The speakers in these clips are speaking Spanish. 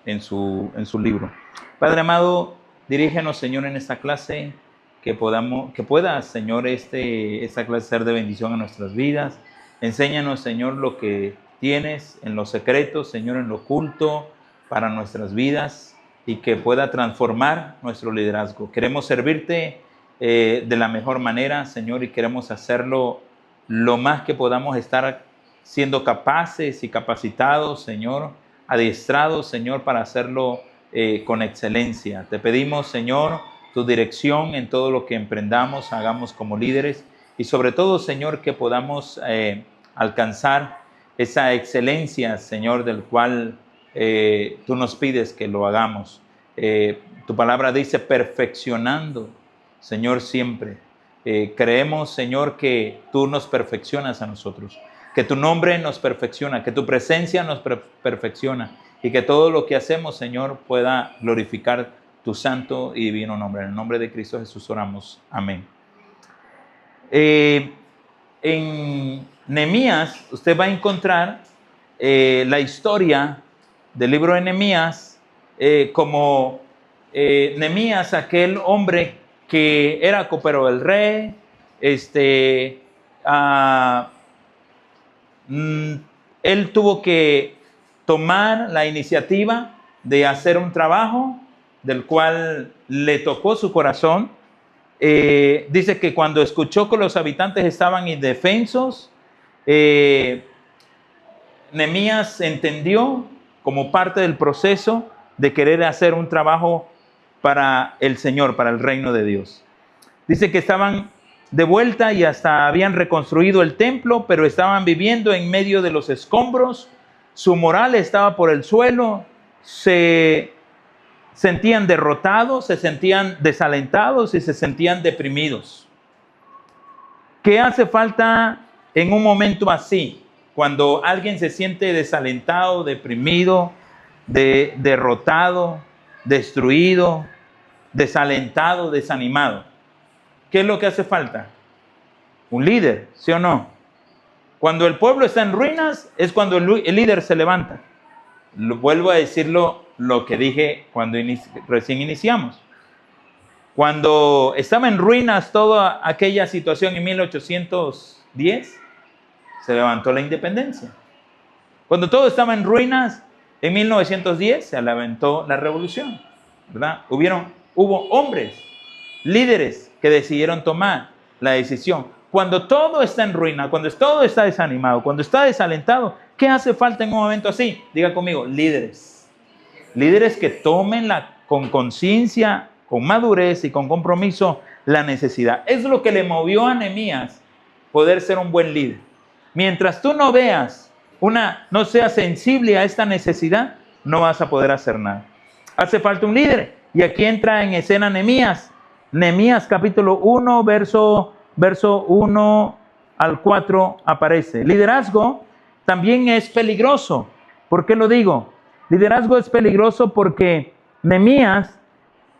en su libro. Padre amado, dirígenos, Señor, en esta clase, que pueda, Señor, esta clase ser de bendición a nuestras vidas. Enséñanos, Señor, lo que tienes en los secretos, Señor, en lo oculto para nuestras vidas, y que pueda transformar nuestro liderazgo. Queremos servirte de la mejor manera, Señor, y queremos hacerlo lo más que podamos, estar siendo capaces y capacitados, Señor, adiestrados, Señor, para hacerlo con excelencia. Te pedimos, Señor, tu dirección en todo lo que emprendamos, hagamos como líderes, y sobre todo, Señor, que podamos alcanzar esa excelencia, Señor, del cual tú nos pides que lo hagamos. Tu palabra dice perfeccionando, Señor, siempre. Creemos, Señor, que tú nos perfeccionas a nosotros, que tu nombre nos perfecciona, que tu presencia nos perfecciona, y que todo lo que hacemos, Señor, pueda glorificar tu santo y divino nombre. En el nombre de Cristo Jesús oramos. Amén. En Nehemías usted va a encontrar la historia del libro de Nehemías, como Nehemías, aquel hombre que era copero del rey. Él tuvo que tomar la iniciativa de hacer un trabajo del cual le tocó su corazón. Dice que cuando escuchó que los habitantes estaban indefensos, Nehemías entendió, como parte del proceso de querer hacer un trabajo para el Señor, para el reino de Dios. Dice que estaban de vuelta y hasta habían reconstruido el templo, pero estaban viviendo en medio de los escombros. Su moral estaba por el suelo, se sentían derrotados, se sentían desalentados y se sentían deprimidos. ¿Qué hace falta en un momento así? Cuando alguien se siente desalentado, deprimido, derrotado, destruido, desalentado, desanimado. ¿Qué es lo que hace falta? Un líder, ¿sí o no? Cuando el pueblo está en ruinas es cuando el líder se levanta. Vuelvo a decirlo, lo que dije cuando recién iniciamos. Cuando estaba en ruinas toda aquella situación en 1810, se levantó la independencia. Cuando todo estaba en ruinas, en 1910 se levantó la revolución, ¿verdad? Hubo hombres, líderes que decidieron tomar la decisión. Cuando todo está en ruina, cuando todo está desanimado, cuando está desalentado, ¿qué hace falta en un momento así? Diga conmigo, líderes. Líderes que tomen con conciencia, con madurez y con compromiso la necesidad. Es lo que le movió a Nehemías poder ser un buen líder. Mientras tú no veas, no seas sensible a esta necesidad, no vas a poder hacer nada. Hace falta un líder. Y aquí entra en escena Nehemías. Nehemías capítulo 1, verso 1 al 4 aparece. Liderazgo también es peligroso. ¿Por qué lo digo? Liderazgo es peligroso porque Nehemías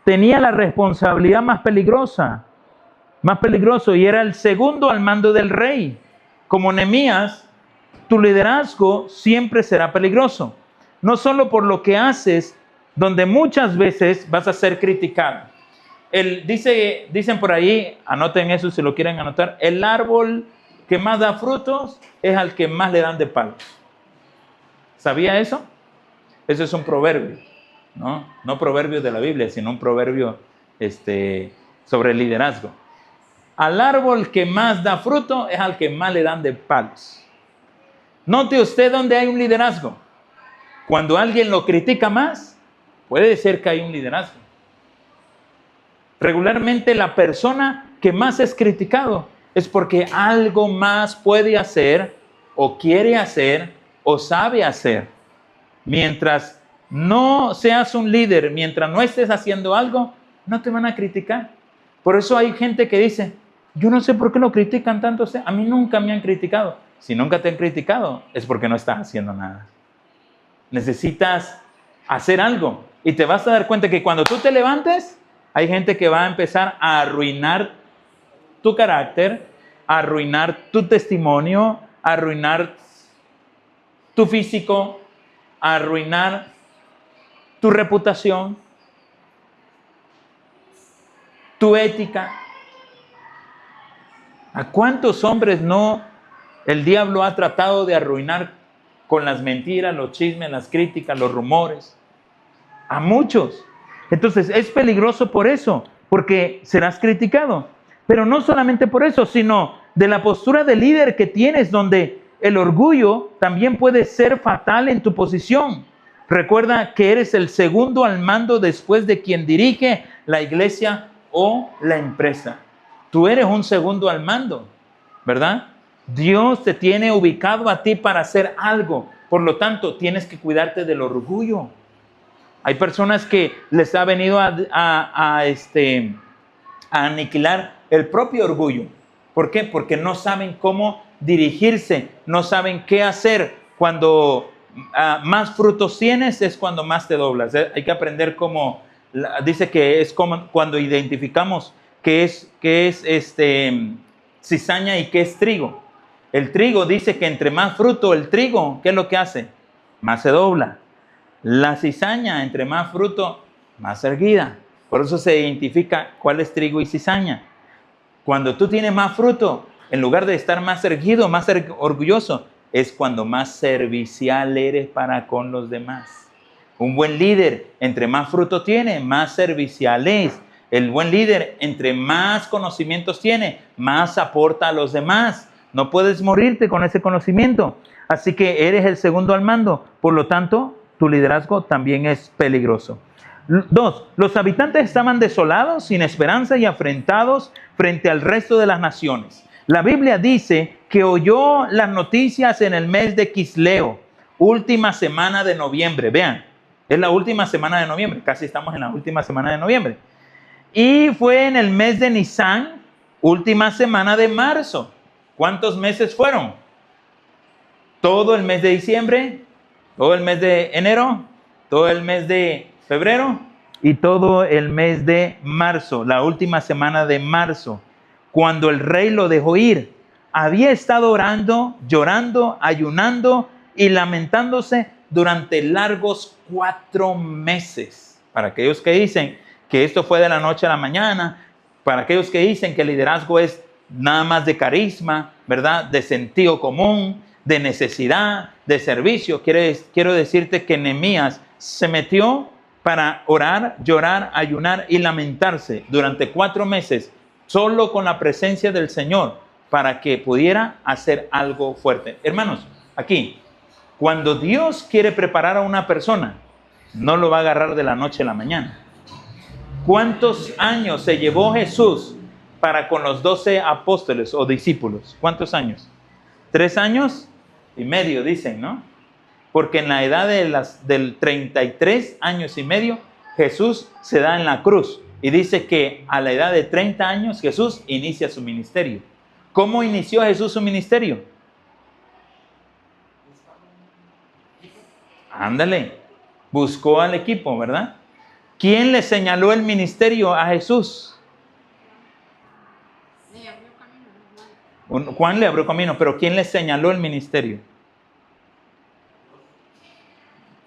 tenía la responsabilidad más peligroso, y era el segundo al mando del rey. Como Nehemías, tu liderazgo siempre será peligroso, no solo por lo que haces, donde muchas veces vas a ser criticado. Dicen por ahí, anoten eso si lo quieren anotar, el árbol que más da frutos es al que más le dan de palos. ¿Sabía eso? Eso es un proverbio, ¿no? No proverbio de la Biblia, sino un proverbio sobre el liderazgo. Al árbol que más da fruto es al que más le dan de palos. Note usted dónde hay un liderazgo. Cuando alguien lo critica más, puede ser que hay un liderazgo. Regularmente la persona que más es criticado es porque algo más puede hacer, o quiere hacer, o sabe hacer. Mientras no seas un líder, mientras no estés haciendo algo, no te van a criticar. Por eso hay gente que dice, yo no sé por qué lo critican tanto. A mí nunca me han criticado. Si nunca te han criticado, es porque no estás haciendo nada. Necesitas hacer algo. Y te vas a dar cuenta que cuando tú te levantes, hay gente que va a empezar a arruinar tu carácter, a arruinar tu testimonio, a arruinar tu físico, a arruinar tu reputación, tu ética. ¿A cuántos hombres no el diablo ha tratado de arruinar con las mentiras, los chismes, las críticas, los rumores? A muchos. Entonces es peligroso por eso, porque serás criticado. Pero no solamente por eso, sino de la postura de líder que tienes, donde el orgullo también puede ser fatal en tu posición. Recuerda que eres el segundo al mando después de quien dirige la iglesia o la empresa. Tú eres un segundo al mando, ¿verdad? Dios te tiene ubicado a ti para hacer algo. Por lo tanto, tienes que cuidarte del orgullo. Hay personas que les ha venido a aniquilar el propio orgullo. ¿Por qué? Porque no saben cómo dirigirse, no saben qué hacer. Cuando más frutos tienes es cuando más te doblas. Hay que aprender cómo, dice que es como cuando identificamos qué es cizaña y qué es trigo. El trigo dice que entre más fruto el trigo, ¿qué es lo que hace? Más se dobla. La cizaña, entre más fruto, más erguida. Por eso se identifica cuál es trigo y cizaña. Cuando tú tienes más fruto, en lugar de estar más erguido, más orgulloso, es cuando más servicial eres para con los demás. Un buen líder, entre más fruto tiene, más servicial es. El buen líder, entre más conocimientos tiene, más aporta a los demás. No puedes morirte con ese conocimiento. Así que eres el segundo al mando. Por lo tanto, tu liderazgo también es peligroso. 2. Los habitantes estaban desolados, sin esperanza y afrentados frente al resto de las naciones. La Biblia dice que oyó las noticias en el mes de Quisleo, última semana de noviembre. Vean, es la última semana de noviembre, casi estamos en la última semana de noviembre. Y fue en el mes de Nisan, última semana de marzo. ¿Cuántos meses fueron? Todo el mes de diciembre, todo el mes de enero, todo el mes de febrero y todo el mes de marzo, la última semana de marzo, cuando el rey lo dejó ir. Había estado orando, llorando, ayunando y lamentándose durante largos 4 meses. Para aquellos que dicen que esto fue de la noche a la mañana, para aquellos que dicen que el liderazgo es nada más de carisma, ¿verdad? De sentido común, de necesidad, de servicio. Quiero decirte que Nehemías se metió para orar, llorar, ayunar y lamentarse durante 4 meses, solo con la presencia del Señor, para que pudiera hacer algo fuerte. Hermanos, aquí, cuando Dios quiere preparar a una persona, no lo va a agarrar de la noche a la mañana. ¿Cuántos años se llevó Jesús para con los 12 apóstoles o discípulos? ¿Cuántos años? 3 años y medio, dicen, ¿no? Porque en la edad del 33 años y medio, Jesús se da en la cruz. Y dice que a la edad de 30 años, Jesús inicia su ministerio. ¿Cómo inició Jesús su ministerio? Ándale, buscó al equipo, ¿verdad? ¿Quién le señaló el ministerio a Jesús? Juan le abrió camino, pero ¿quién le señaló el ministerio?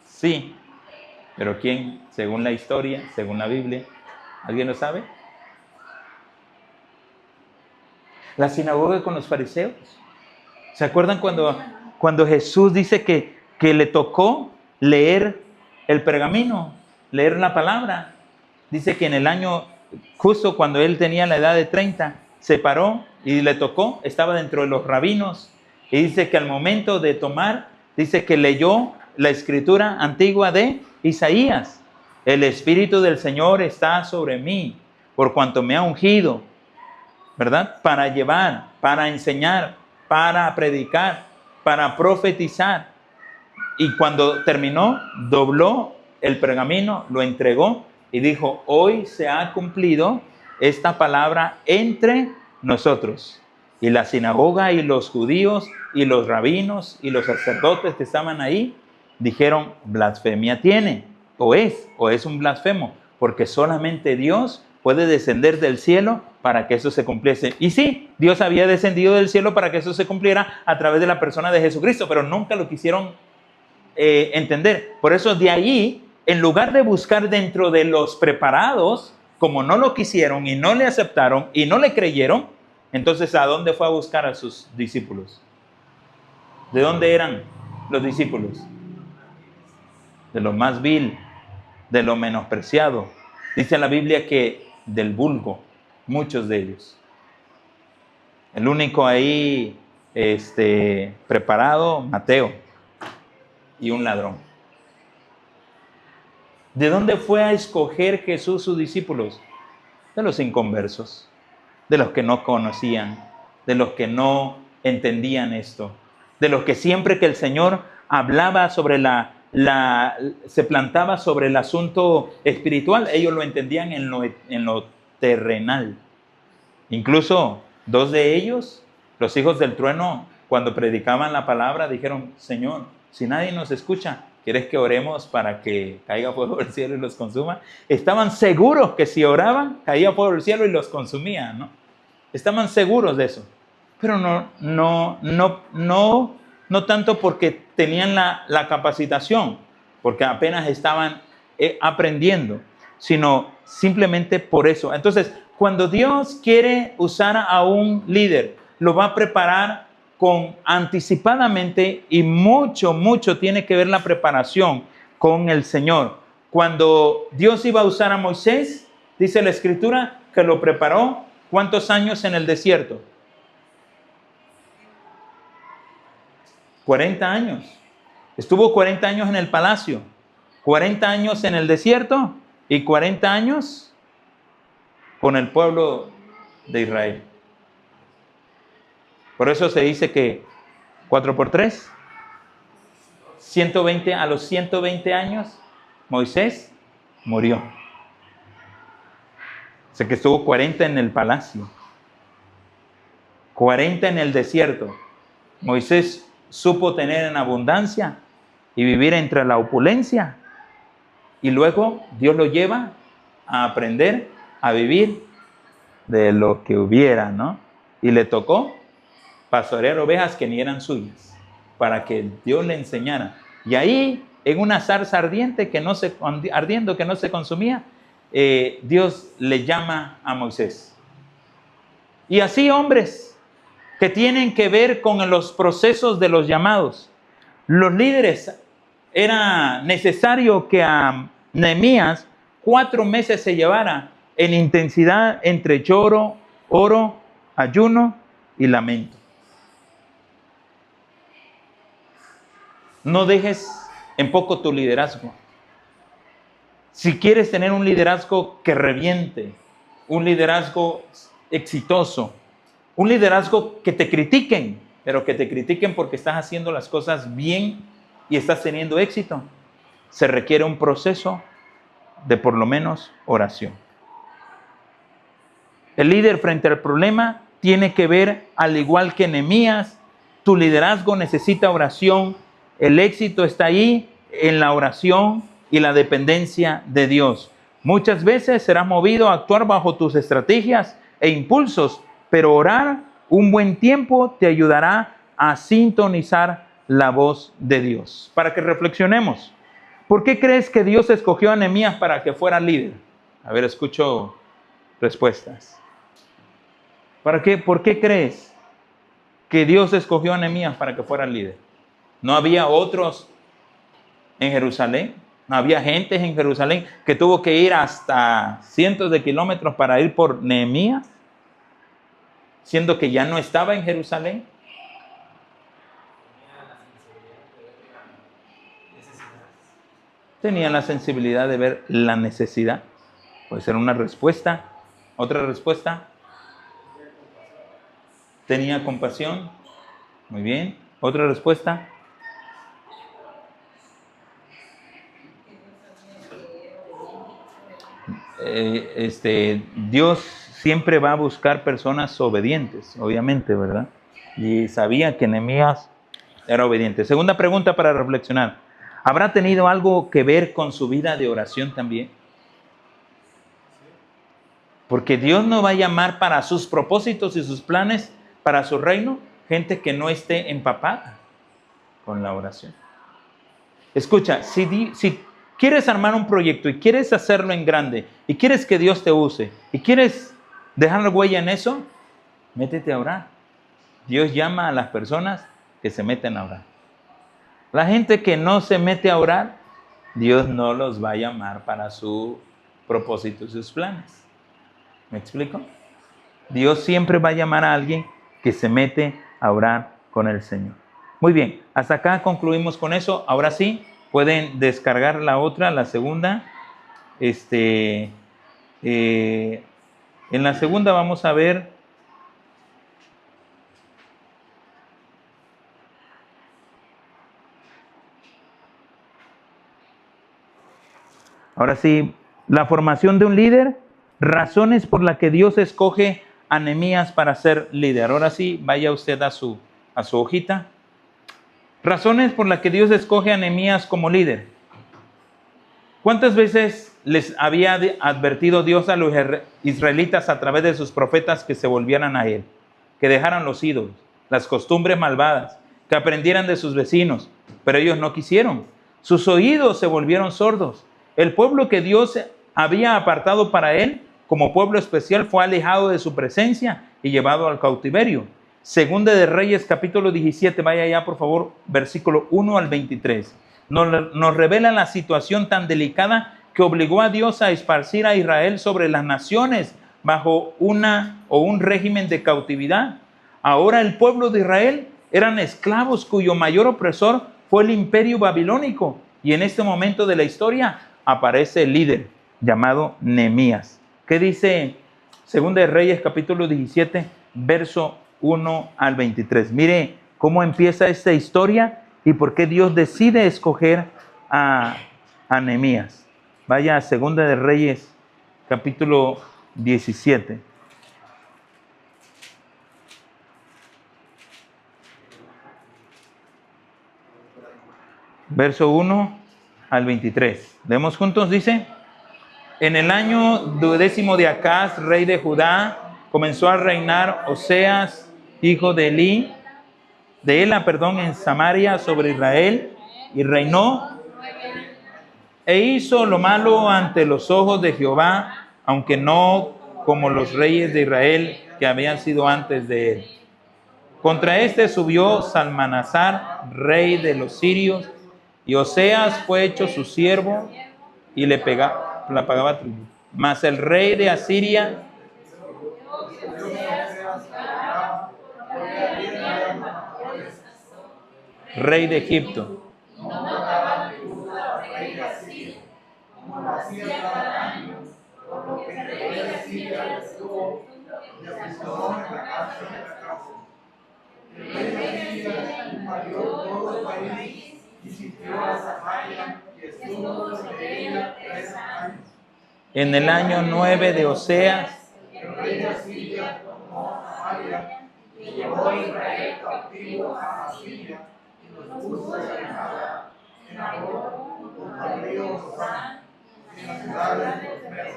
Sí, pero ¿quién? Según la historia, según la Biblia. ¿Alguien lo sabe? La sinagoga con los fariseos. ¿Se acuerdan cuando Jesús dice que le tocó leer el pergamino, leer la palabra? Dice que en el año, justo cuando él tenía la edad de 30, se paró y le tocó, estaba dentro de los rabinos. Y dice que al momento de tomar, dice que leyó la escritura antigua de Isaías. El Espíritu del Señor está sobre mí, por cuanto me ha ungido, ¿verdad? Para llevar, para enseñar, para predicar, para profetizar. Y cuando terminó, dobló el pergamino, lo entregó y dijo: hoy se ha cumplido esta palabra entre nosotros. Y la sinagoga y los judíos y los rabinos y los sacerdotes que estaban ahí dijeron: blasfemia tiene, o es un blasfemo, porque solamente Dios puede descender del cielo para que eso se cumpliese. Y sí, Dios había descendido del cielo para que eso se cumpliera a través de la persona de Jesucristo, pero nunca lo quisieron entender. Por eso de ahí en lugar de buscar dentro de los preparados, como no lo quisieron y no le aceptaron y no le creyeron, entonces ¿a dónde fue a buscar a sus discípulos? ¿De dónde eran los discípulos? De lo más vil, de lo menospreciado. Dice la Biblia que del vulgo, muchos de ellos. El único ahí preparado, Mateo, y un ladrón. ¿De dónde fue a escoger Jesús sus discípulos? De los inconversos, de los que no conocían, de los que no entendían esto, de los que siempre que el Señor hablaba sobre se plantaba sobre el asunto espiritual, ellos lo entendían en lo terrenal. Incluso 2 de ellos, los hijos del trueno, cuando predicaban la palabra, dijeron: Señor, si nadie nos escucha, ¿quieres que oremos para que caiga fuego del cielo y los consuma? Estaban seguros que si oraban, caía fuego del cielo y los consumía, ¿no? Estaban seguros de eso. Pero no tanto porque tenían la capacitación, porque apenas estaban aprendiendo, sino simplemente por eso. Entonces, cuando Dios quiere usar a un líder, lo va a preparar anticipadamente, y mucho tiene que ver la preparación con el Señor. Cuando Dios iba a usar a Moisés, dice la Escritura que lo preparó, ¿cuántos años en el desierto? 40 años. Estuvo 40 años en el palacio, 40 años en el desierto y 40 años con el pueblo de Israel. Por eso se dice que 4 por 3, 120, a los 120 años, Moisés murió. O sea que estuvo 40 en el palacio, 40 en el desierto. Moisés supo tener en abundancia y vivir entre la opulencia. Y luego Dios lo lleva a aprender a vivir de lo que hubiera, ¿no? Y le tocó pastorear ovejas que ni eran suyas, para que Dios le enseñara. Y ahí, en una zarza ardiente que no se consumía, Dios le llama a Moisés. Y así hombres que tienen que ver con los procesos de los llamados. Los líderes, era necesario que a Nehemías 4 meses se llevara en intensidad entre lloro, oro, ayuno y lamento. No dejes en poco tu liderazgo. Si quieres tener un liderazgo que reviente, un liderazgo exitoso, un liderazgo que te critiquen, pero que te critiquen porque estás haciendo las cosas bien y estás teniendo éxito, se requiere un proceso de por lo menos oración. El líder frente al problema tiene que ver, al igual que Nehemías, tu liderazgo necesita oración. El éxito está ahí en la oración y la dependencia de Dios. Muchas veces serás movido a actuar bajo tus estrategias e impulsos, pero orar un buen tiempo te ayudará a sintonizar la voz de Dios. Para que reflexionemos, ¿por qué crees que Dios escogió a Nehemías para que fuera líder? A ver, escucho respuestas. ¿Por qué crees que Dios escogió a Nehemías para que fuera líder? ¿No había otros en Jerusalén? ¿No había gente en Jerusalén que tuvo que ir hasta cientos de kilómetros para ir por Nehemías, siendo que ya no estaba en Jerusalén? Tenía la sensibilidad de ver la necesidad. Puede ser una respuesta. Otra respuesta. Tenía compasión. Muy bien. Otra respuesta. Dios siempre va a buscar personas obedientes, obviamente, ¿verdad? Y sabía que Nehemías era obediente. Segunda pregunta para reflexionar. ¿Habrá tenido algo que ver con su vida de oración también? Porque Dios no va a llamar para sus propósitos y sus planes para su reino gente que no esté empapada con la oración. Escucha, si quieres armar un proyecto y quieres hacerlo en grande y quieres que Dios te use y quieres dejar huella en eso, métete a orar. Dios llama a las personas que se meten a orar. La gente que no se mete a orar, Dios no los va a llamar para su propósito y sus planes. ¿Me explico? Dios siempre va a llamar a alguien que se mete a orar con el Señor. Muy bien, hasta acá concluimos con eso. Ahora sí, pueden descargar la otra, la segunda. En la segunda vamos a ver ahora sí, la formación de un líder, razones por las que Dios escoge a Nehemías para ser líder. Ahora sí, vaya usted a su hojita. Razones por las que Dios escoge a Nehemías como líder. ¿Cuántas veces les había advertido Dios a los israelitas a través de sus profetas que se volvieran a Él? Que dejaran los ídolos, las costumbres malvadas, que aprendieran de sus vecinos, pero ellos no quisieron. Sus oídos se volvieron sordos. El pueblo que Dios había apartado para Él como pueblo especial fue alejado de su presencia y llevado al cautiverio. Segunda de Reyes, capítulo 17, vaya allá por favor, versículo 1 al 23. Nos revela la situación tan delicada que obligó a Dios a esparcir a Israel sobre las naciones bajo un régimen de cautividad. Ahora el pueblo de Israel eran esclavos cuyo mayor opresor fue el imperio babilónico. Y en este momento de la historia aparece el líder llamado Nehemías. ¿Qué dice Segunda de Reyes capítulo 17, verso 1 al 23? Mire cómo empieza esta historia y por qué Dios decide escoger a Nehemías. Vaya a Segunda de Reyes capítulo 17. Verso 1 al 23. Leemos juntos, dice: en el año 12 de Acaz, rey de Judá, comenzó a reinar Oseas, hijo de Ela, en Samaria sobre Israel, y reinó e hizo lo malo ante los ojos de Jehová, aunque no como los reyes de Israel que habían sido antes de él. Contra este subió Salmanasar, rey de los sirios, y Oseas fue hecho su siervo y le pagaba tributo. Mas el rey de Asiria rey de Egipto. En el año 9 de Oseas, el rey de Asiria tomó Samaria y llevó a Israel cautivo a Asiria y los puso en Granada, en Argob, junto al río Jordán, en las ciudades de los medos.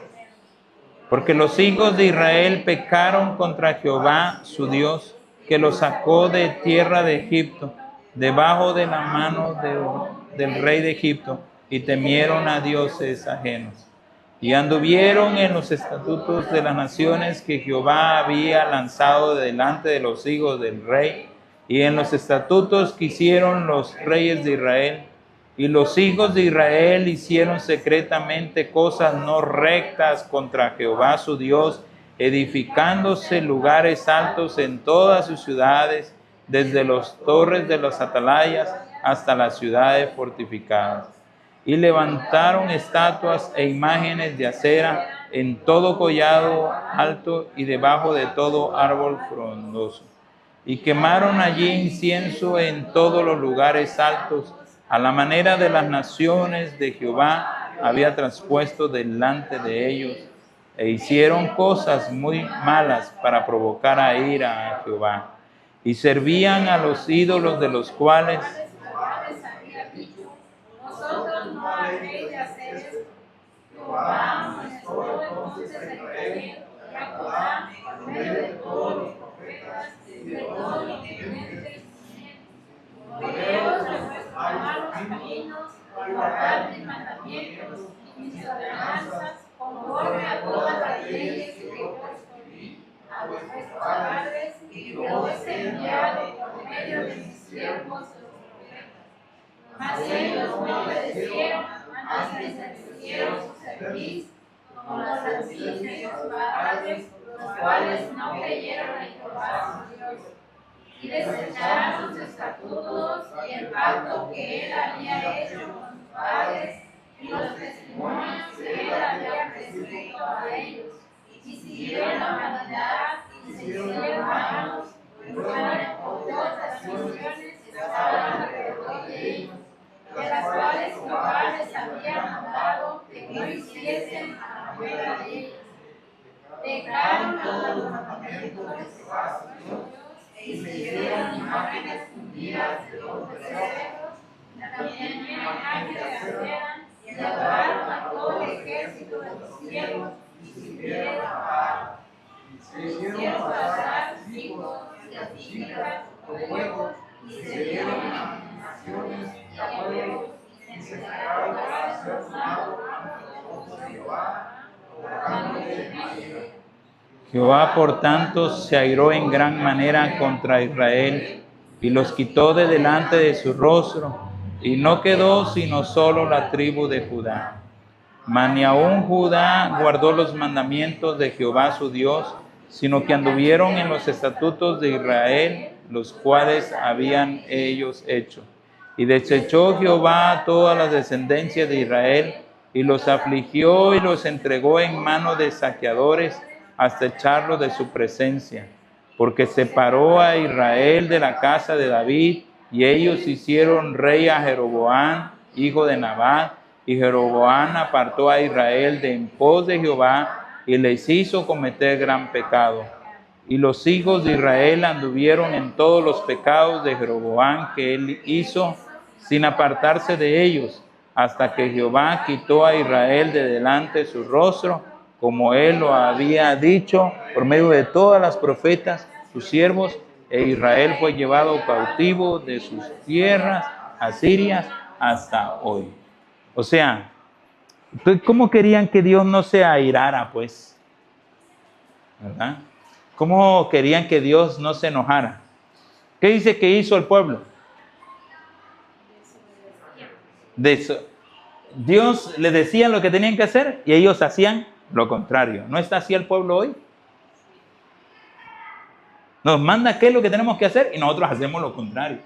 Porque los hijos de Israel pecaron contra Jehová su Dios, que los sacó de tierra de Egipto, debajo de la mano del rey de Egipto, y temieron a dioses ajenos. Y anduvieron en los estatutos de las naciones que Jehová había lanzado delante de los hijos del rey, y en los estatutos que hicieron los reyes de Israel. Y los hijos de Israel hicieron secretamente cosas no rectas contra Jehová su Dios, edificándose lugares altos en todas sus ciudades, desde las torres de las atalayas hasta las ciudades fortificadas. Y levantaron estatuas e imágenes de acera en todo collado alto y debajo de todo árbol frondoso. Y quemaron allí incienso en todos los lugares altos, a la manera de las naciones de Jehová había traspuesto delante de ellos, e hicieron cosas muy malas para provocar a ira a Jehová. Y servían a los ídolos de los cuales nosotros no habéis de hacer esto. Jehová amonestó entonces a Israel y a Judá por medio de todos los profetas y de todos los videntes. Volveos a vuestros malos caminos y guardad mis mandamientos mandamientos y mis ordenanzas, conforme a todas las leyes que yo escribí a vuestros padres y que os he enviado por medio de mis siervos los profetas. Mas ellos no obedecieron, antes resistieron su cerviz, como los cerviz de sus padres, los cuales no creyeron en Jehová su Dios, y desecharon sus estatutos y el pacto que él había hecho con sus padres, y los testimonios que él había prescrito a ellos, y siguieron la vanidad, y se hicieron vanos, y fueron otras naciones que estaban alrededor de ellos, de las cuales Jehová les había mandado que no hiciesen a la manera de ellos. Dejaron los mandamientos de Jehová su Dios, y se hicieron imágenes fundidas de los becerros, también imágenes de acera, y adoraron a todo el ejército de los cielos, y sirvieron a Baal. Se hicieron pasar sus hijos y las hijas por fuego, y se dieron a naciones y a pueblos, y se sacaron a su lado a Jehová, orándole a él. Jehová, por tanto, se airó en gran manera contra Israel y los quitó de delante de su rostro, y no quedó sino solo la tribu de Judá. Mas ni aun Judá guardó los mandamientos de Jehová su Dios, sino que anduvieron en los estatutos de Israel, los cuales habían ellos hecho. Y desechó Jehová a todas las descendencias de Israel, y los afligió y los entregó en mano de saqueadores, hasta echarlo de su presencia, porque separó a Israel de la casa de David, y ellos hicieron rey a Jeroboam, hijo de Nabat, y Jeroboam apartó a Israel de en pos de Jehová, y les hizo cometer gran pecado. Y los hijos de Israel anduvieron en todos los pecados de Jeroboam que él hizo, sin apartarse de ellos, hasta que Jehová quitó a Israel de delante de su rostro, como él lo había dicho por medio de todas las profetas, sus siervos, e Israel fue llevado cautivo de sus tierras asirias hasta hoy. O sea, ¿cómo querían que Dios no se airara, pues? ¿Verdad? ¿Cómo querían que Dios no se enojara? ¿Qué dice que hizo el pueblo? Dios les decía lo que tenían que hacer y ellos hacían lo contrario. ¿No está así el pueblo hoy? Nos manda qué es lo que tenemos que hacer y nosotros hacemos lo contrario.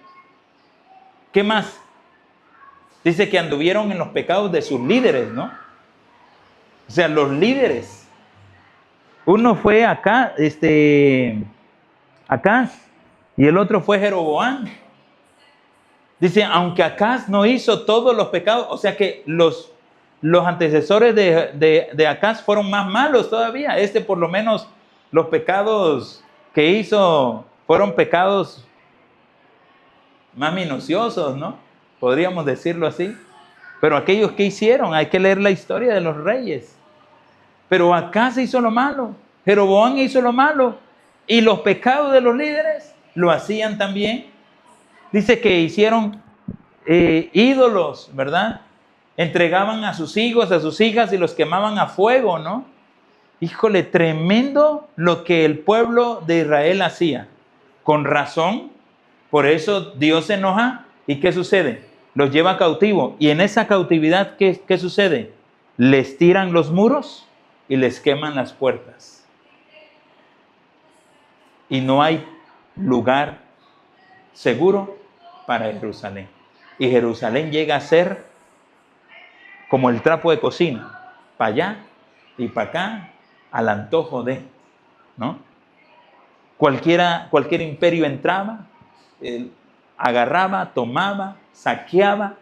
¿Qué más? Dice que anduvieron en los pecados de sus líderes, ¿no? O sea, los líderes. Uno fue acá, Acaz, y el otro fue Jeroboam. Dice, aunque Acaz no hizo todos los pecados, o sea que los antecesores de Acaz fueron más malos todavía. Por lo menos los pecados que hizo fueron pecados más minuciosos, ¿no? Podríamos decirlo así. Pero aquellos que hicieron, hay que leer la historia de los reyes. Pero Acaz hizo lo malo, Jeroboam hizo lo malo, y los pecados de los líderes lo hacían también. Dice que hicieron ídolos, ¿verdad? Entregaban a sus hijos, a sus hijas y los quemaban a fuego, ¿no? Híjole, tremendo lo que el pueblo de Israel hacía. Con razón, por eso Dios se enoja. ¿Y qué sucede? Los lleva cautivo. Y en esa cautividad, ¿qué sucede? Les tiran los muros y les queman las puertas. Y no hay lugar seguro para Jerusalén. Y Jerusalén llega a ser como el trapo de cocina, para allá y para acá, al antojo de, ¿no? Cualquier imperio entraba, agarraba, tomaba, saqueaba,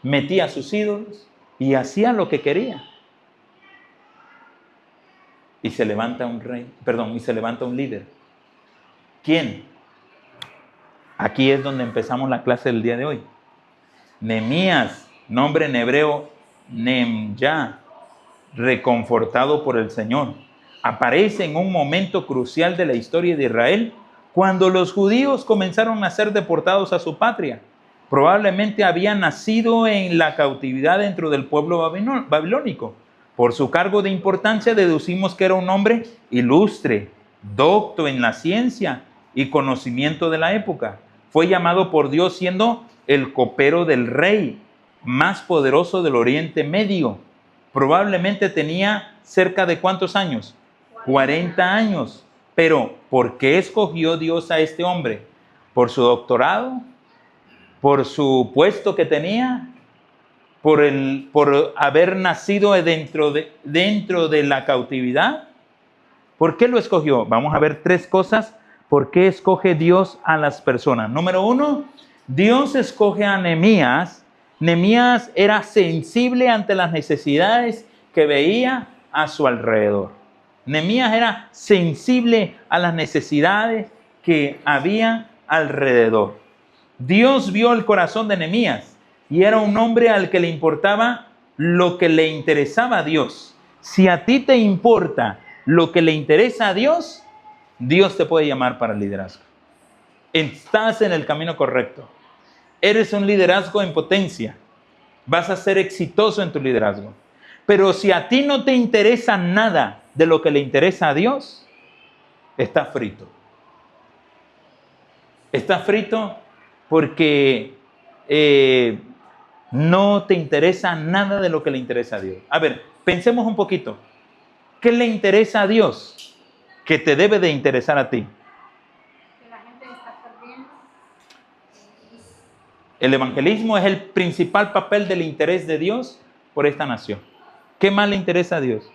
metía a sus ídolos y hacía lo que quería. Y se levanta un líder. ¿Quién? Aquí es donde empezamos la clase del día de hoy. Nehemías, nombre en hebreo Nemya, reconfortado por el Señor. Aparece en un momento crucial de la historia de Israel, cuando los judíos comenzaron a ser deportados a su patria. Probablemente había nacido en la cautividad dentro del pueblo babilónico. Por su cargo de importancia deducimos que era un hombre ilustre, docto en la ciencia y conocimiento de la época. Fue llamado por Dios siendo el copero del rey más poderoso del Oriente Medio. Probablemente tenía cerca de ¿cuántos años? 40 años. Pero ¿por qué escogió Dios a este hombre? ¿Por su doctorado? ¿Por su puesto que tenía? ¿Por haber nacido dentro de la cautividad? ¿Por qué lo escogió? Vamos a ver 3 cosas. ¿Por qué escoge Dios a las personas? Número 1, Dios escoge a Nehemías. Nehemías era sensible ante las necesidades que veía a su alrededor. Nehemías era sensible a las necesidades que había alrededor. Dios vio el corazón de Nehemías y era un hombre al que le importaba lo que le interesaba a Dios. Si a ti te importa lo que le interesa a Dios, Dios te puede llamar para el liderazgo. Estás en el camino correcto. Eres un liderazgo en potencia. Vas a ser exitoso en tu liderazgo. Pero si a ti no te interesa nada de lo que le interesa a Dios, estás frito. Estás frito porque no te interesa nada de lo que le interesa a Dios. A ver, pensemos un poquito. ¿Qué le interesa a Dios que te debe de interesar a ti? Que la gente está perdiendo. El evangelismo es el principal papel del interés de Dios por esta nación. ¿Qué más le interesa a Dios?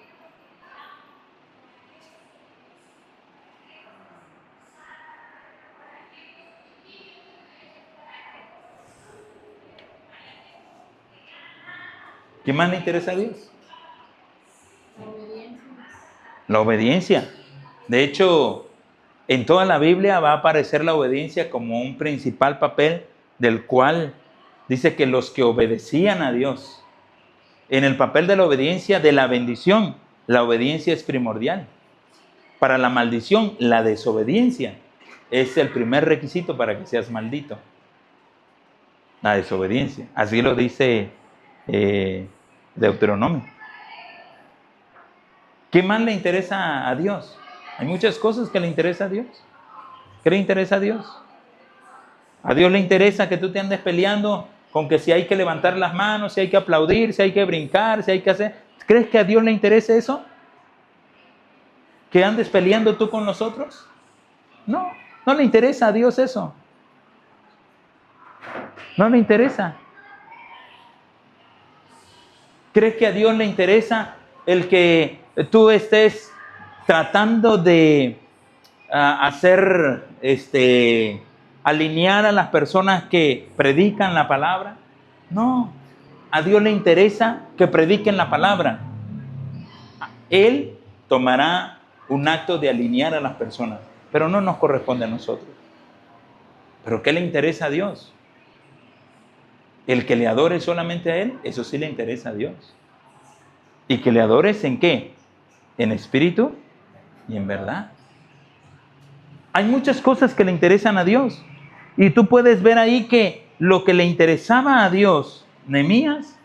¿Qué más le interesa a Dios? La obediencia. De hecho, en toda la Biblia va a aparecer la obediencia como un principal papel del cual dice que los que obedecían a Dios, en el papel de la obediencia, de la bendición, la obediencia es primordial. Para la maldición, la desobediencia es el primer requisito para que seas maldito. La desobediencia. Así lo dice Deuteronomio. ¿Qué más le interesa a Dios? Hay muchas cosas que le interesa a Dios. ¿Qué le interesa a Dios? A Dios le interesa que tú te andes peleando con que si hay que levantar las manos, si hay que aplaudir, si hay que brincar, si hay que hacer... ¿Crees que a Dios le interesa eso? ¿Que andes peleando tú con nosotros? No, no le interesa a Dios eso. No le interesa. ¿Crees que a Dios le interesa el que tú estés tratando de alinear a las personas que predican la palabra? No, a Dios le interesa que prediquen la palabra. Él tomará un acto de alinear a las personas, pero no nos corresponde a nosotros. ¿Pero qué le interesa a Dios? El que le adore solamente a Él, eso sí le interesa a Dios. ¿Y que le adores en qué? En espíritu y en verdad. Hay muchas cosas que le interesan a Dios. Y tú puedes ver ahí que lo que le interesaba a Dios, Nehemías,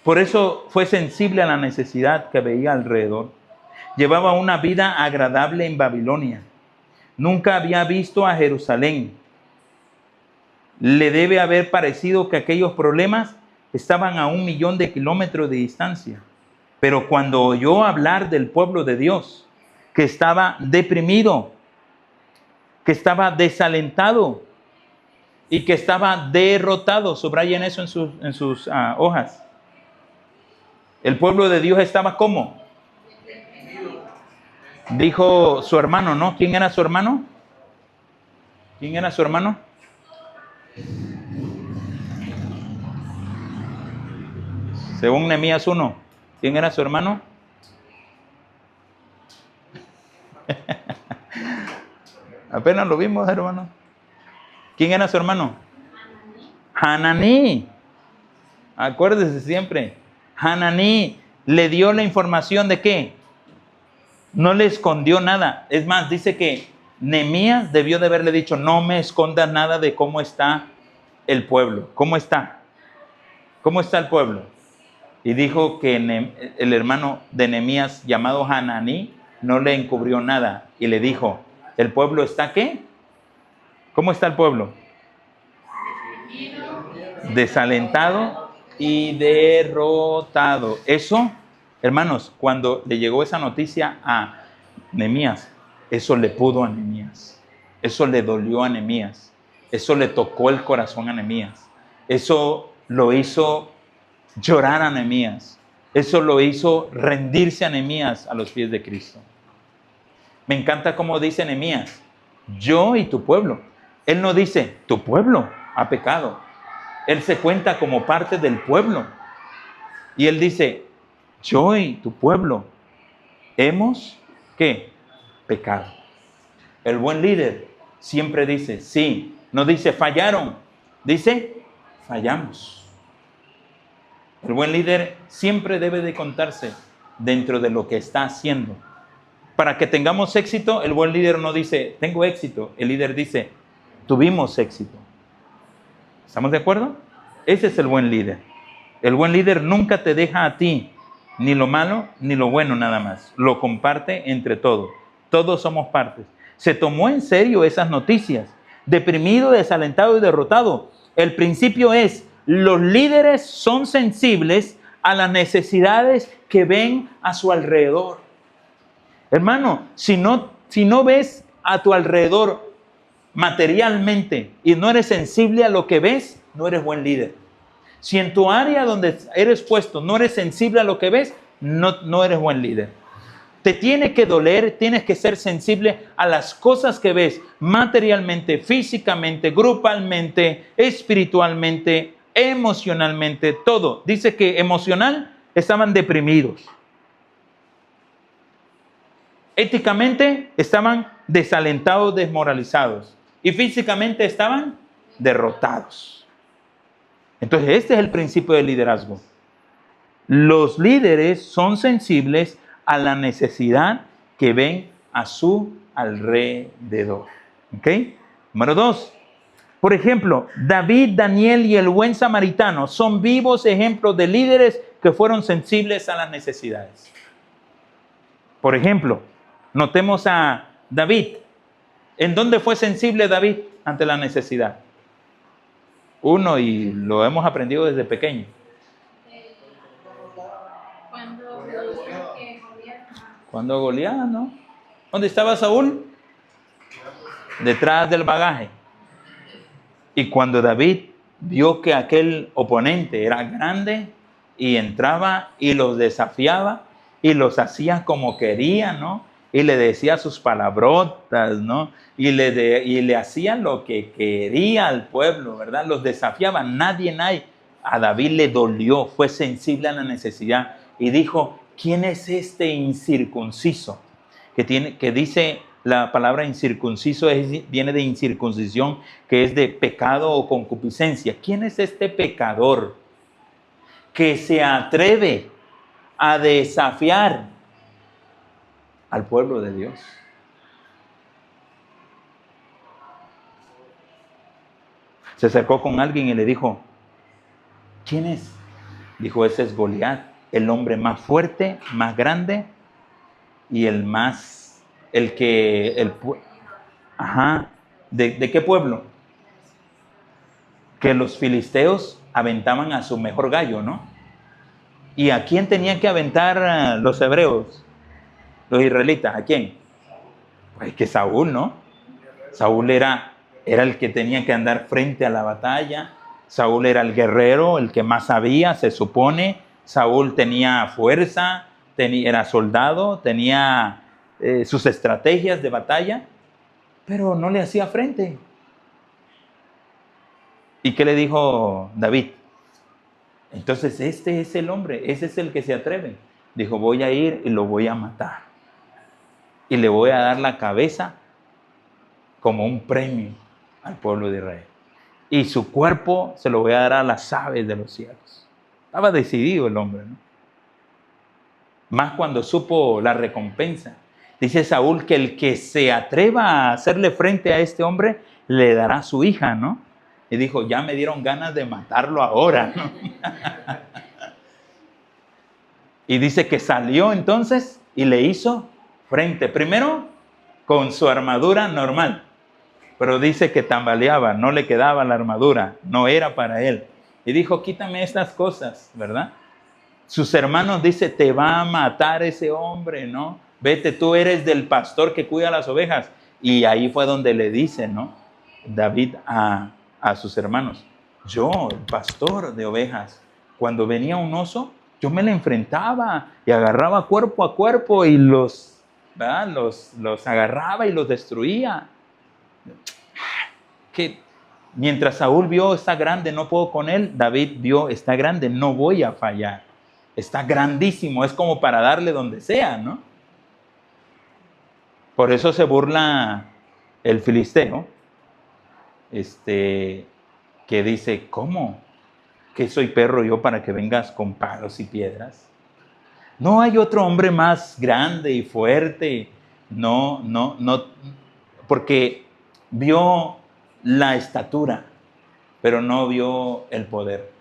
por eso fue sensible a la necesidad que veía alrededor. Llevaba una vida agradable en Babilonia. Nunca había visto a Jerusalén. Le debe haber parecido que aquellos problemas estaban a 1.000.000 de kilómetros de distancia. Pero cuando oyó hablar del pueblo de Dios, que estaba deprimido, que estaba desalentado y que estaba derrotado, subrayen eso en sus hojas. El pueblo de Dios estaba ¿cómo? Dijo su hermano, ¿no? ¿Quién era su hermano? ¿Quién era su hermano? Según Nehemías 1, ¿quién era su hermano? Apenas lo vimos, hermano. ¿Quién era su hermano? Hananí. Acuérdese siempre. Hananí le dio la información de qué. No le escondió nada. Es más, dice que Nehemías debió de haberle dicho, no me escondas nada de cómo está el pueblo. ¿Cómo está? ¿Cómo está el pueblo? Y dijo que el hermano de Nehemías, llamado Hananí, no le encubrió nada. Y le dijo, ¿el pueblo está qué? ¿Cómo está el pueblo? Desalentado y derrotado. Eso, hermanos, cuando le llegó esa noticia a Nehemías, eso le pudo a Nehemías. Eso le dolió a Nehemías. Eso le tocó el corazón a Nehemías. Eso lo hizo llorar a Nehemías. Eso lo hizo rendirse a Nehemías a los pies de Cristo. Me encanta cómo dice Nehemías, yo y tu pueblo. Él no dice, tu pueblo ha pecado. Él se cuenta como parte del pueblo. Y él dice, yo y tu pueblo hemos, ¿qué? Pecado. El buen líder siempre dice, sí. No dice, fallaron. Dice, fallamos. El buen líder siempre debe de contarse dentro de lo que está haciendo. Para que tengamos éxito, el buen líder no dice, tengo éxito. El líder dice, tuvimos éxito. ¿Estamos de acuerdo? Ese es el buen líder. El buen líder nunca te deja a ti ni lo malo ni lo bueno nada más. Lo comparte entre todos. Todos somos partes. Se tomó en serio esas noticias. Deprimido, desalentado y derrotado. El principio es, los líderes son sensibles a las necesidades que ven a su alrededor. Hermano, si no ves a tu alrededor materialmente y no eres sensible a lo que ves, no eres buen líder. Si en tu área donde eres puesto no eres sensible a lo que ves, no eres buen líder. Te tiene que doler, tienes que ser sensible a las cosas que ves materialmente, físicamente, grupalmente, espiritualmente, emocionalmente, todo. Dice que emocional estaban deprimidos. Éticamente estaban desalentados, desmoralizados. Y físicamente estaban derrotados. Entonces, este es el principio del liderazgo. Los líderes son sensibles a la necesidad que ven a su alrededor. ¿Ok? Número 2. Por ejemplo, David, Daniel y el buen samaritano son vivos ejemplos de líderes que fueron sensibles a las necesidades. Por ejemplo, notemos a David. ¿En dónde fue sensible David ante la necesidad? Uno, y lo hemos aprendido desde pequeño. Cuando Goliat, ¿no? ¿Dónde estaba Saúl? Detrás del bagaje. Y cuando David vio que aquel oponente era grande y entraba y los desafiaba y los hacía como quería, ¿no? Y le decía sus palabrotas, ¿no? Y le hacía lo que quería al pueblo, ¿verdad? Los desafiaba, nadie. A David le dolió, fue sensible a la necesidad y dijo, ¿quién es este incircunciso? Que dice la palabra incircunciso, viene de incircuncisión, que es de pecado o concupiscencia. ¿Quién es este pecador que se atreve a desafiar al pueblo de Dios? Se acercó con alguien y le dijo, ¿quién es? Dijo, ese es Goliat, el hombre más fuerte, más grande y ¿de qué pueblo? Que los filisteos aventaban a su mejor gallo, ¿no? ¿Y a quién tenían que aventar los hebreos? Los israelitas, ¿a quién? Pues que Saúl, ¿no? Saúl era el que tenía que andar frente a la batalla. Saúl era el guerrero, el que más sabía, se supone. Saúl tenía fuerza, era soldado, tenía sus estrategias de batalla, pero no le hacía frente. ¿Y qué le dijo David? Entonces este es el hombre, ese es el que se atreve. Dijo, voy a ir y lo voy a matar. Y le voy a dar la cabeza como un premio al pueblo de Israel. Y su cuerpo se lo voy a dar a las aves de los cielos. Estaba decidido el hombre, ¿no? Más cuando supo la recompensa. Dice Saúl que el que se atreva a hacerle frente a este hombre, le dará su hija, ¿no? Y dijo, ya me dieron ganas de matarlo ahora, ¿no? Y dice que salió entonces y le hizo frente. Primero con su armadura normal, pero dice que tambaleaba, no le quedaba la armadura, no era para él. Y dijo, quítame estas cosas, ¿verdad? Sus hermanos dice, te va a matar ese hombre, ¿no? Vete, tú eres del pastor que cuida las ovejas. Y ahí fue donde le dice, ¿no? David a sus hermanos, yo, el pastor de ovejas, cuando venía un oso, yo me le enfrentaba y agarraba cuerpo a cuerpo y los agarraba y los destruía. Que mientras Saúl vio, está grande, no puedo con él, David vio, está grande, no voy a fallar. Está grandísimo, es como para darle donde sea, ¿no? Por eso se burla el filisteo, que dice, ¿cómo? ¿Que soy perro yo para que vengas con palos y piedras? No hay otro hombre más grande y fuerte. No, porque vio la estatura, pero no vio el poder.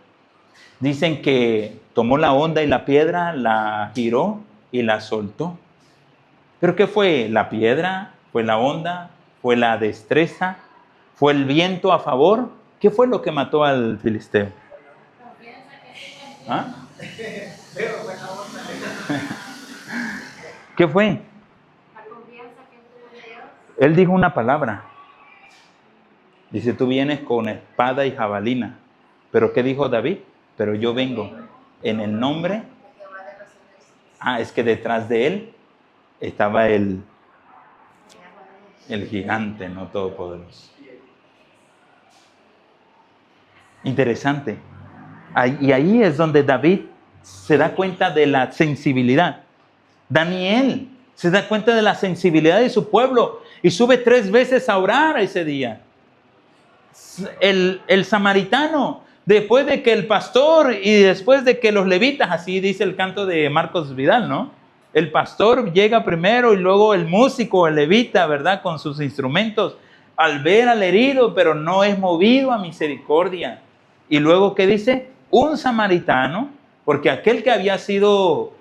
Dicen que tomó la onda y la piedra, la giró y la soltó. ¿Pero qué fue? ¿La piedra? ¿Fue la onda? ¿Fue la destreza? ¿Fue el viento a favor? ¿Qué fue lo que mató al filisteo? ¿Ah? ¿Qué fue? Él dijo una palabra. Dice, tú vienes con espada y jabalina. ¿Pero qué dijo David? Pero yo vengo en el nombre. Es que detrás de él estaba el gigante, no todopoderoso. Interesante. Y ahí es donde David se da cuenta de la sensibilidad. Daniel se da cuenta de la sensibilidad de su pueblo y sube 3 veces a orar ese día. El samaritano, después de que el pastor y después de que los levitas, así dice el canto de Marcos Vidal, ¿no? El pastor llega primero y luego el músico, el levita, ¿verdad? Con sus instrumentos, al ver al herido, pero no es movido a misericordia. Y luego, ¿qué dice? Un samaritano, porque aquel que había sido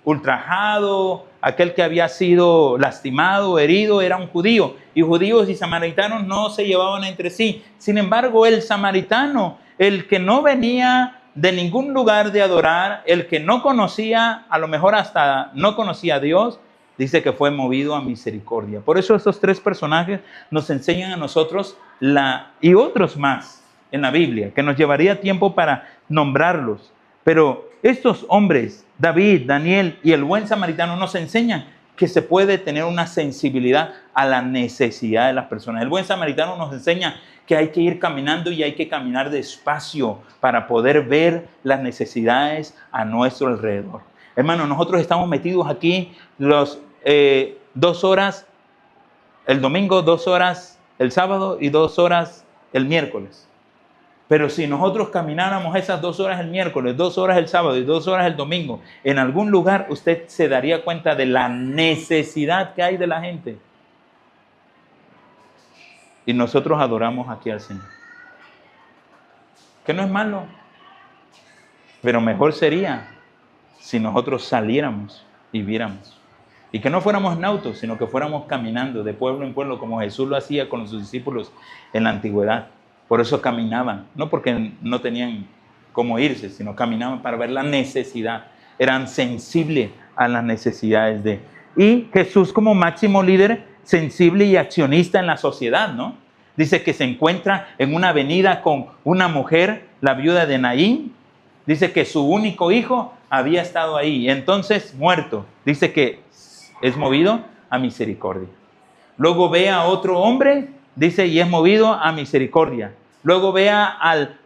ultrajado, aquel que había sido lastimado, herido, era un judío. Y judíos y samaritanos no se llevaban entre sí. Sin embargo, el samaritano, el que no venía de ningún lugar de adorar, el que no conocía, a lo mejor hasta no conocía a Dios, dice que fue movido a misericordia. Por eso estos 3 personajes nos enseñan a nosotros y otros más en la Biblia, que nos llevaría tiempo para nombrarlos. Pero estos hombres, David, Daniel y el buen samaritano, nos enseñan que se puede tener una sensibilidad a la necesidad de las personas. El buen samaritano nos enseña que hay que ir caminando y hay que caminar despacio para poder ver las necesidades a nuestro alrededor. Hermano, nosotros estamos metidos aquí 2 horas el domingo, 2 horas el sábado y 2 horas el miércoles. Pero si nosotros camináramos esas 2 horas el miércoles, 2 horas el sábado y 2 horas el domingo, en algún lugar usted se daría cuenta de la necesidad que hay de la gente. Y nosotros adoramos aquí al Señor. Que no es malo, pero mejor sería si nosotros saliéramos y viéramos. Y que no fuéramos en auto, sino que fuéramos caminando de pueblo en pueblo, como Jesús lo hacía con sus discípulos en la antigüedad. Por eso caminaban, no porque no tenían cómo irse, sino caminaban para ver la necesidad. Eran sensibles a las necesidades de... Y Jesús como máximo líder, sensible y accionista en la sociedad, ¿no? Dice que se encuentra en una avenida con una mujer, la viuda de Naín. Dice que su único hijo había estado ahí, entonces muerto. Dice que es movido a misericordia. Luego ve a otro hombre, dice, y es movido a misericordia. Luego ve al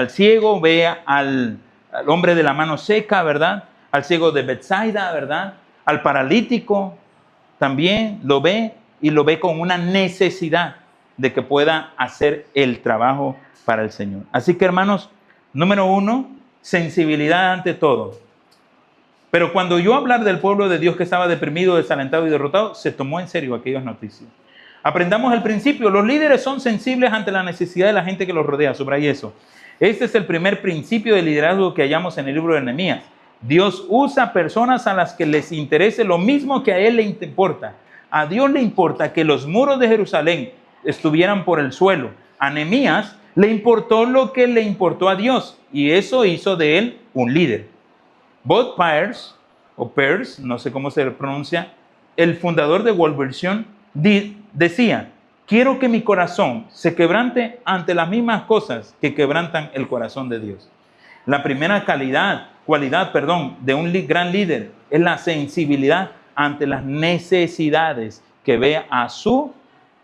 ciego, ve al hombre de la mano seca, ¿verdad? Al ciego de Betsaida, ¿verdad? Al paralítico también lo ve y lo ve con una necesidad de que pueda hacer el trabajo para el Señor. Así que, hermanos, número 1, sensibilidad ante todo. Pero cuando yo hablar del pueblo de Dios que estaba deprimido, desalentado y derrotado, se tomó en serio aquellas noticias. Aprendamos el principio. Los líderes son sensibles ante la necesidad de la gente que los rodea. Subraya eso. Este es el primer principio de liderazgo que hallamos en el libro de Nehemías. Dios usa personas a las que les interese lo mismo que a Él le importa. A Dios le importa que los muros de Jerusalén estuvieran por el suelo. A Nehemías le importó lo que le importó a Dios y eso hizo de él un líder. Bob Pierce, o Peirce, no sé cómo se pronuncia, el fundador de World Vision, decía: quiero que mi corazón se quebrante ante las mismas cosas que quebrantan el corazón de Dios. La primera cualidad de un gran líder es la sensibilidad ante las necesidades que ve a su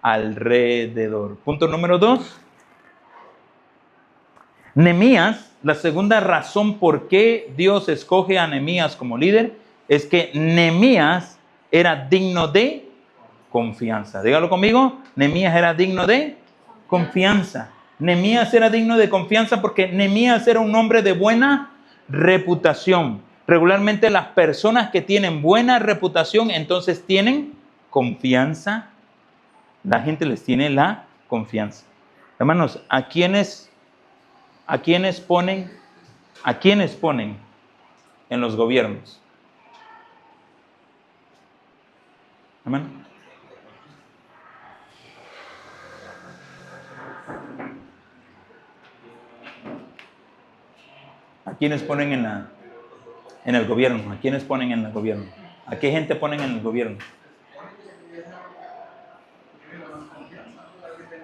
alrededor. Punto número 2. Nehemías, la segunda razón por qué Dios escoge a Nehemías como líder es que Nehemías era digno de confianza. Dígalo conmigo, Nehemías era digno de confianza. Nehemías era digno de confianza porque Nehemías era un hombre de buena reputación. Regularmente las personas que tienen buena reputación entonces tienen confianza. La gente les tiene la confianza. Hermanos, ¿a quiénes ponen en los gobiernos? Hermano. ¿A quiénes ponen en el gobierno? ¿A quiénes ponen en el gobierno? ¿A qué gente ponen en el gobierno?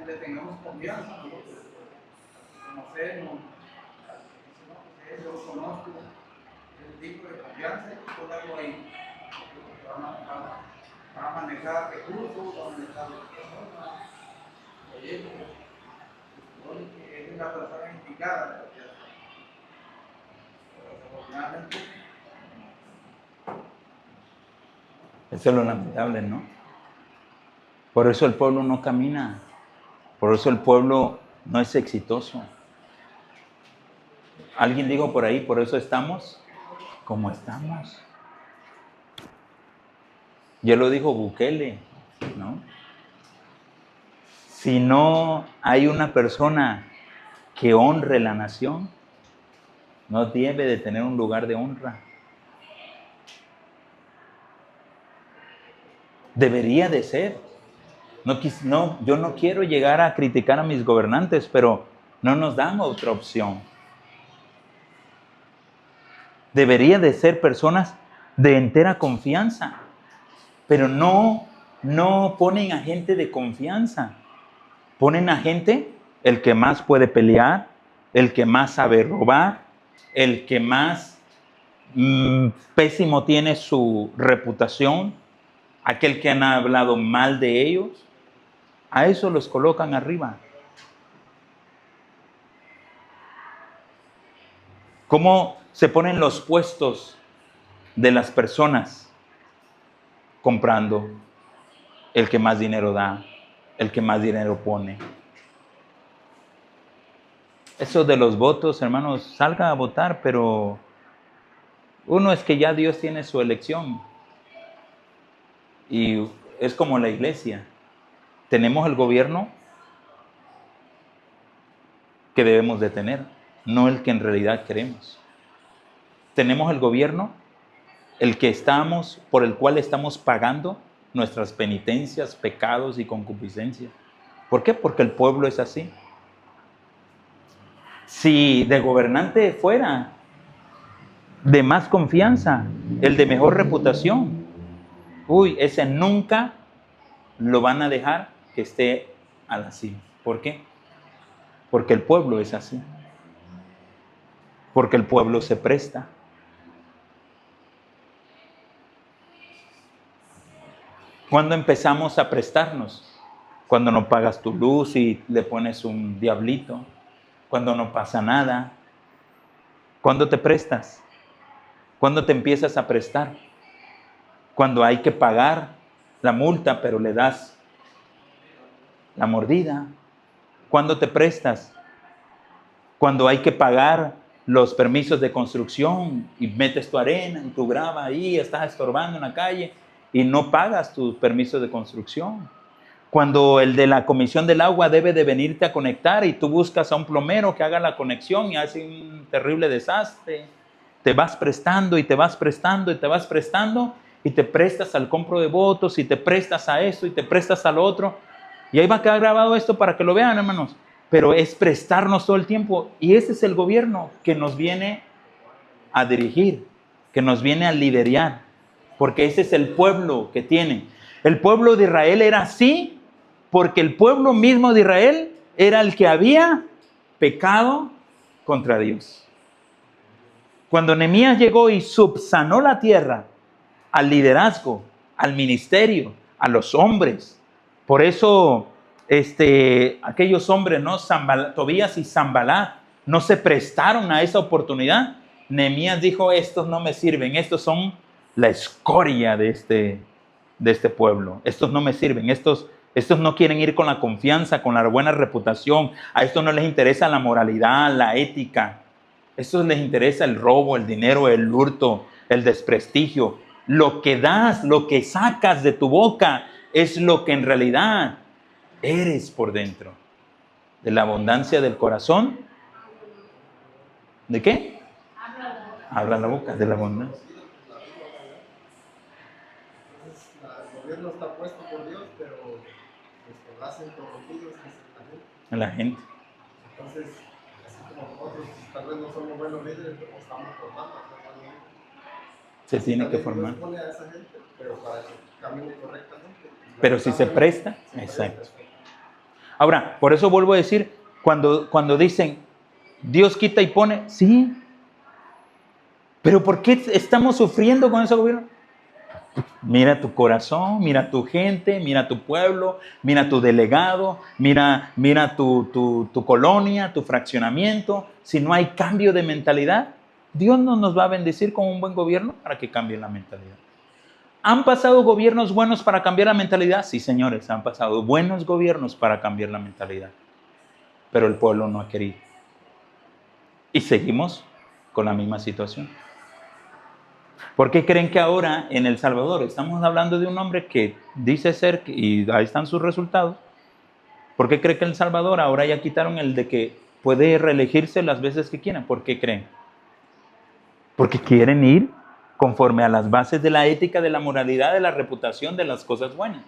Le tengamos confianza, conocernos, yo lo conozco, el tipo de confianza y ponerlo ahí. Van a manejar recursos, van a manejar proyectos, es una persona indicada. Desafortunadamente. Eso es lo lamentable, ¿no? Por eso el pueblo no camina. Por eso el pueblo no es exitoso. Alguien dijo por ahí, por eso estamos como estamos. Ya lo dijo Bukele, ¿no? Si no hay una persona que honre la nación, no debe de tener un lugar de honra. Debería de ser. Yo no quiero llegar a criticar a mis gobernantes, pero no nos dan otra opción. Debería de ser personas de entera confianza, pero no ponen a gente de confianza. Ponen a gente, el que más puede pelear, el que más sabe robar, el que más pésimo tiene su reputación, aquel que han hablado mal de ellos. A eso los colocan arriba. ¿Cómo se ponen los puestos de las personas? Comprando. El que más dinero da, el que más dinero pone. Eso de los votos, hermanos, salga a votar, pero uno es que ya Dios tiene su elección. Y es como la iglesia. Tenemos el gobierno que debemos de tener, no el que en realidad queremos. Tenemos el gobierno, por el cual estamos pagando nuestras penitencias, pecados y concupiscencias. ¿Por qué? Porque el pueblo es así. Si de gobernante fuera de más confianza, el de mejor reputación, ese nunca lo van a dejar que esté a la cima. ¿Por qué? Porque el pueblo es así. Porque el pueblo se presta. ¿Cuándo empezamos a prestarnos? Cuando no pagas tu luz y le pones un diablito. Cuando no pasa nada. ¿Cuándo te prestas? ¿Cuándo te empiezas a prestar? Cuando hay que pagar la multa, pero le das la mordida. ¿Cuándo te prestas? Cuando hay que pagar los permisos de construcción y metes tu arena y tu grava ahí, estás estorbando en la calle y no pagas tus permisos de construcción. Cuando el de la comisión del agua debe de venirte a conectar y tú buscas a un plomero que haga la conexión y hace un terrible desastre, te vas prestando y te vas prestando y te vas prestando y te prestas al compro de votos y te prestas a esto y te prestas al otro. Y ahí va a quedar grabado esto para que lo vean, hermanos. Pero es prestarnos todo el tiempo. Y ese es el gobierno que nos viene a dirigir, que nos viene a liderar. Porque ese es el pueblo que tiene. El pueblo de Israel era así, porque el pueblo mismo de Israel era el que había pecado contra Dios. Cuando Nehemías llegó y subsanó la tierra, al liderazgo, al ministerio, a los hombres. Por eso aquellos hombres, ¿no? Tobías y Sanbalat, no se prestaron a esa oportunidad. Nehemías dijo, estos no me sirven, estos son la escoria de este pueblo. Estos no me sirven, estos no quieren ir con la confianza, con la buena reputación. A estos no les interesa la moralidad, la ética. A estos les interesa el robo, el dinero, el hurto, el desprestigio. Lo que das, lo que sacas de tu boca es lo que en realidad eres por dentro. De la abundancia del corazón. ¿De qué? Habla la boca, de la abundancia. Entonces, el gobierno está puesto por Dios, pero los que lo hacen corrompidos es la gente. La gente. Entonces, así como nosotros tal vez no somos buenos líderes, pero estamos formando a esa gente. Se tiene que También formar. Dios pone a esa gente, pero para que camine correctamente. Pero si se presta, exacto. Ahora, por eso vuelvo a decir, cuando dicen, Dios quita y pone, sí. Pero ¿por qué estamos sufriendo con ese gobierno? Mira tu corazón, mira tu gente, mira tu pueblo, mira tu delegado, mira tu colonia, tu fraccionamiento. Si no hay cambio de mentalidad, Dios no nos va a bendecir con un buen gobierno para que cambie la mentalidad. ¿Han pasado gobiernos buenos para cambiar la mentalidad? Sí, señores, han pasado buenos gobiernos para cambiar la mentalidad. Pero el pueblo no ha querido. Y seguimos con la misma situación. ¿Por qué creen que ahora en El Salvador estamos hablando de un hombre que dice ser, y ahí están sus resultados? ¿Por qué creen que en El Salvador ahora ya quitaron el de que puede reelegirse las veces que quieran? ¿Por qué creen? Porque quieren ir conforme a las bases de la ética, de la moralidad, de la reputación, de las cosas buenas.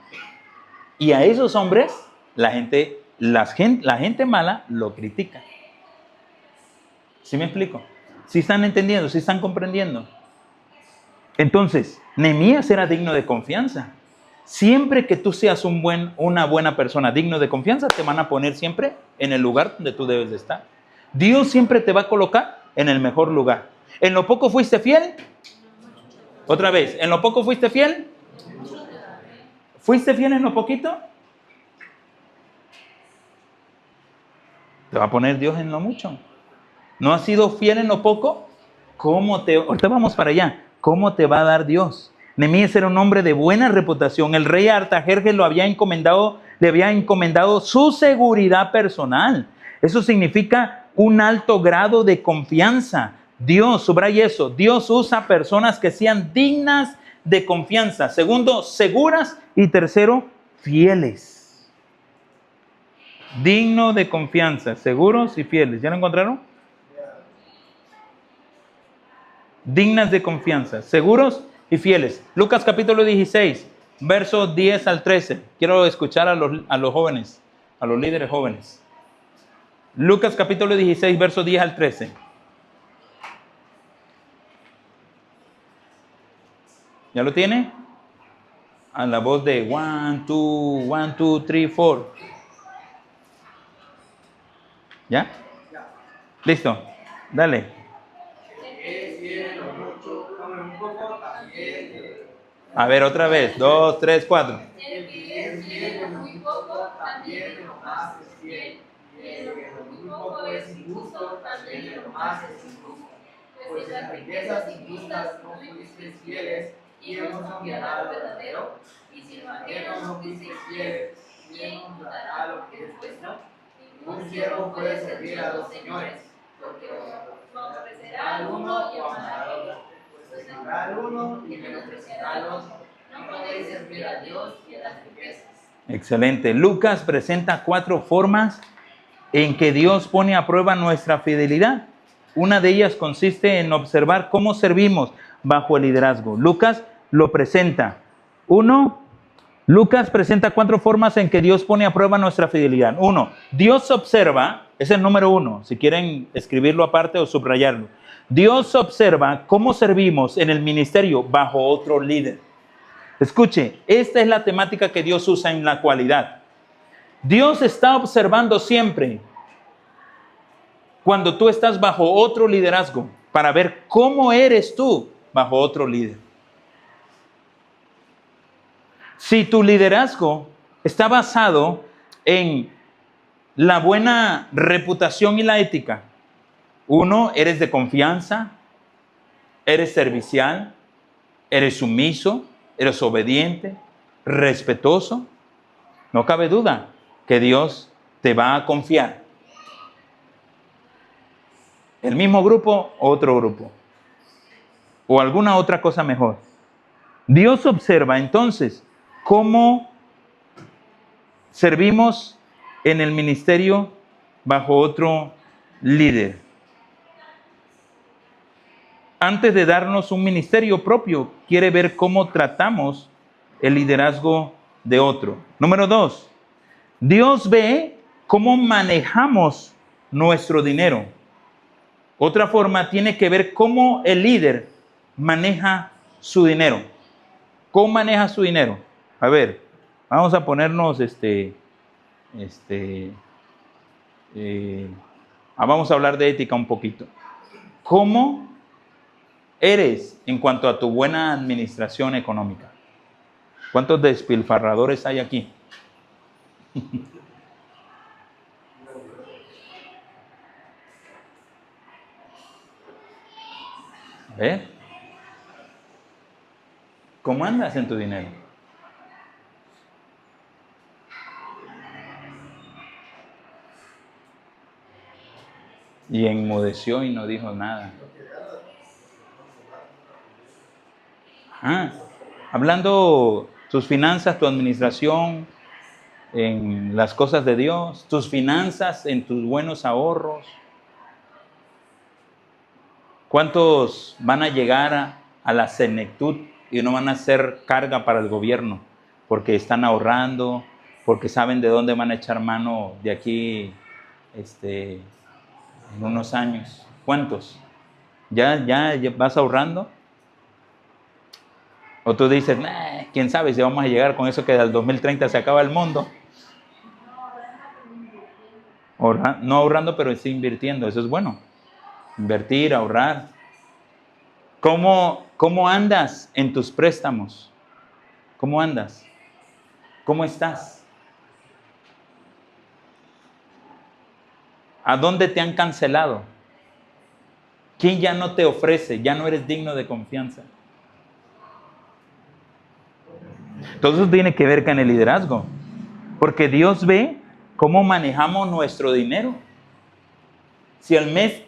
Y a esos hombres, la gente mala lo critica. ¿Sí me explico? ¿Sí están entendiendo? ¿Sí están comprendiendo? Entonces, Nehemías era digno de confianza. Siempre que tú seas una buena persona, digno de confianza, te van a poner siempre en el lugar donde tú debes de estar. Dios siempre te va a colocar en el mejor lugar. ¿En lo poco fuiste fiel? Otra vez, ¿en lo poco fuiste fiel? ¿Fuiste fiel en lo poquito? Te va a poner Dios en lo mucho. ¿No has sido fiel en lo poco? Ahorita vamos para allá. ¿Cómo te va a dar Dios? Nehemías era un hombre de buena reputación. El rey Artajerjes le había encomendado su seguridad personal. Eso significa un alto grado de confianza. Dios, subraya eso, Dios usa personas que sean dignas de confianza. Segundo, seguras. Y tercero, fieles. Digno de confianza, seguros y fieles. ¿Ya lo encontraron? Dignas de confianza, seguros y fieles. Lucas capítulo 16, versos 10 al 13. Quiero escuchar a los jóvenes, a los líderes jóvenes. Lucas capítulo 16, versos 10 al 13. ¿Ya lo tiene? A la voz de 1, 2, 1, 2, 3, 4. ¿Ya? Listo. Dale. A ver, otra vez. 2, 3, 4. El que es fiel en lo muy poco, también en lo más es fiel. Y en lo muy poco es injusto, también en lo más es injusto. Pues en las riquezas injustas no fuisteis fieles, ¿quién os confiará lo verdadero? Y si lo ajeno no fuisteis fieles, ¿quién os dará lo que es vuestro? Ningún siervo puede servir a dos señores, porque os aborrecerá al uno y menospreciar al otro. No podéis servir a Dios y a las riquezas. Excelente. Lucas presenta 4 formas en que Dios pone a prueba nuestra fidelidad. Una de ellas consiste en observar cómo servimos bajo el liderazgo. Lucas lo presenta. Lucas presenta 4 formas en que Dios pone a prueba nuestra fidelidad. 1, Dios observa, es el número 1, si quieren escribirlo aparte o subrayarlo. Dios observa cómo servimos en el ministerio bajo otro líder. Escuche, esta es la temática que Dios usa en la cualidad. Dios está observando siempre cuando tú estás bajo otro liderazgo para ver cómo eres tú bajo otro líder. Si tu liderazgo está basado en la buena reputación y la ética, 1, eres de confianza, eres servicial, eres sumiso, eres obediente, respetuoso, no cabe duda que Dios te va a confiar. El mismo grupo, otro grupo. O alguna otra cosa mejor. Dios observa entonces cómo servimos en el ministerio bajo otro líder. Antes de darnos un ministerio propio, quiere ver cómo tratamos el liderazgo de otro. Número 2, Dios ve cómo manejamos nuestro dinero. Otra forma tiene que ver cómo el líder maneja su dinero. ¿Cómo maneja su dinero? A ver, vamos a ponernos vamos a hablar de ética un poquito. ¿Cómo eres en cuanto a tu buena administración económica? ¿Cuántos despilfarradores hay aquí? ¿Ves? ¿Cómo andas en tu dinero? Y enmudeció y no dijo nada. Hablando tus finanzas, tu administración en las cosas de Dios, tus finanzas en tus buenos ahorros. ¿Cuántos van a llegar a la senectud y no van a ser carga para el gobierno? Porque están ahorrando, porque saben de dónde van a echar mano de aquí en unos años. ¿Cuántos? ¿Ya vas ahorrando? O tú dices, quién sabe si vamos a llegar con eso que al 2030 se acaba el mundo. No ahorrando, pero sí invirtiendo. Eso es bueno. Invertir, ahorrar. ¿Cómo andas en tus préstamos? ¿Cómo andas? ¿Cómo estás? ¿A dónde te han cancelado? ¿Quién ya no te ofrece? Ya no eres digno de confianza. Todo eso tiene que ver con el liderazgo. Porque Dios ve cómo manejamos nuestro dinero. Si al mes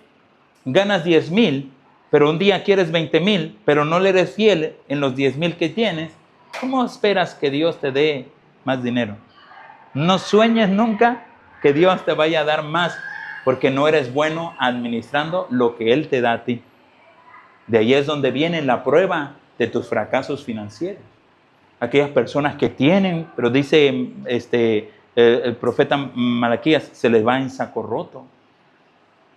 ganas 10,000, pero un día quieres 20,000, pero no le eres fiel en los 10,000 que tienes, ¿cómo esperas que Dios te dé más dinero? No sueñes nunca que Dios te vaya a dar más, porque no eres bueno administrando lo que Él te da a ti. De ahí es donde viene la prueba de tus fracasos financieros. Aquellas personas que tienen, pero dice el profeta Malaquías, se les va en saco roto.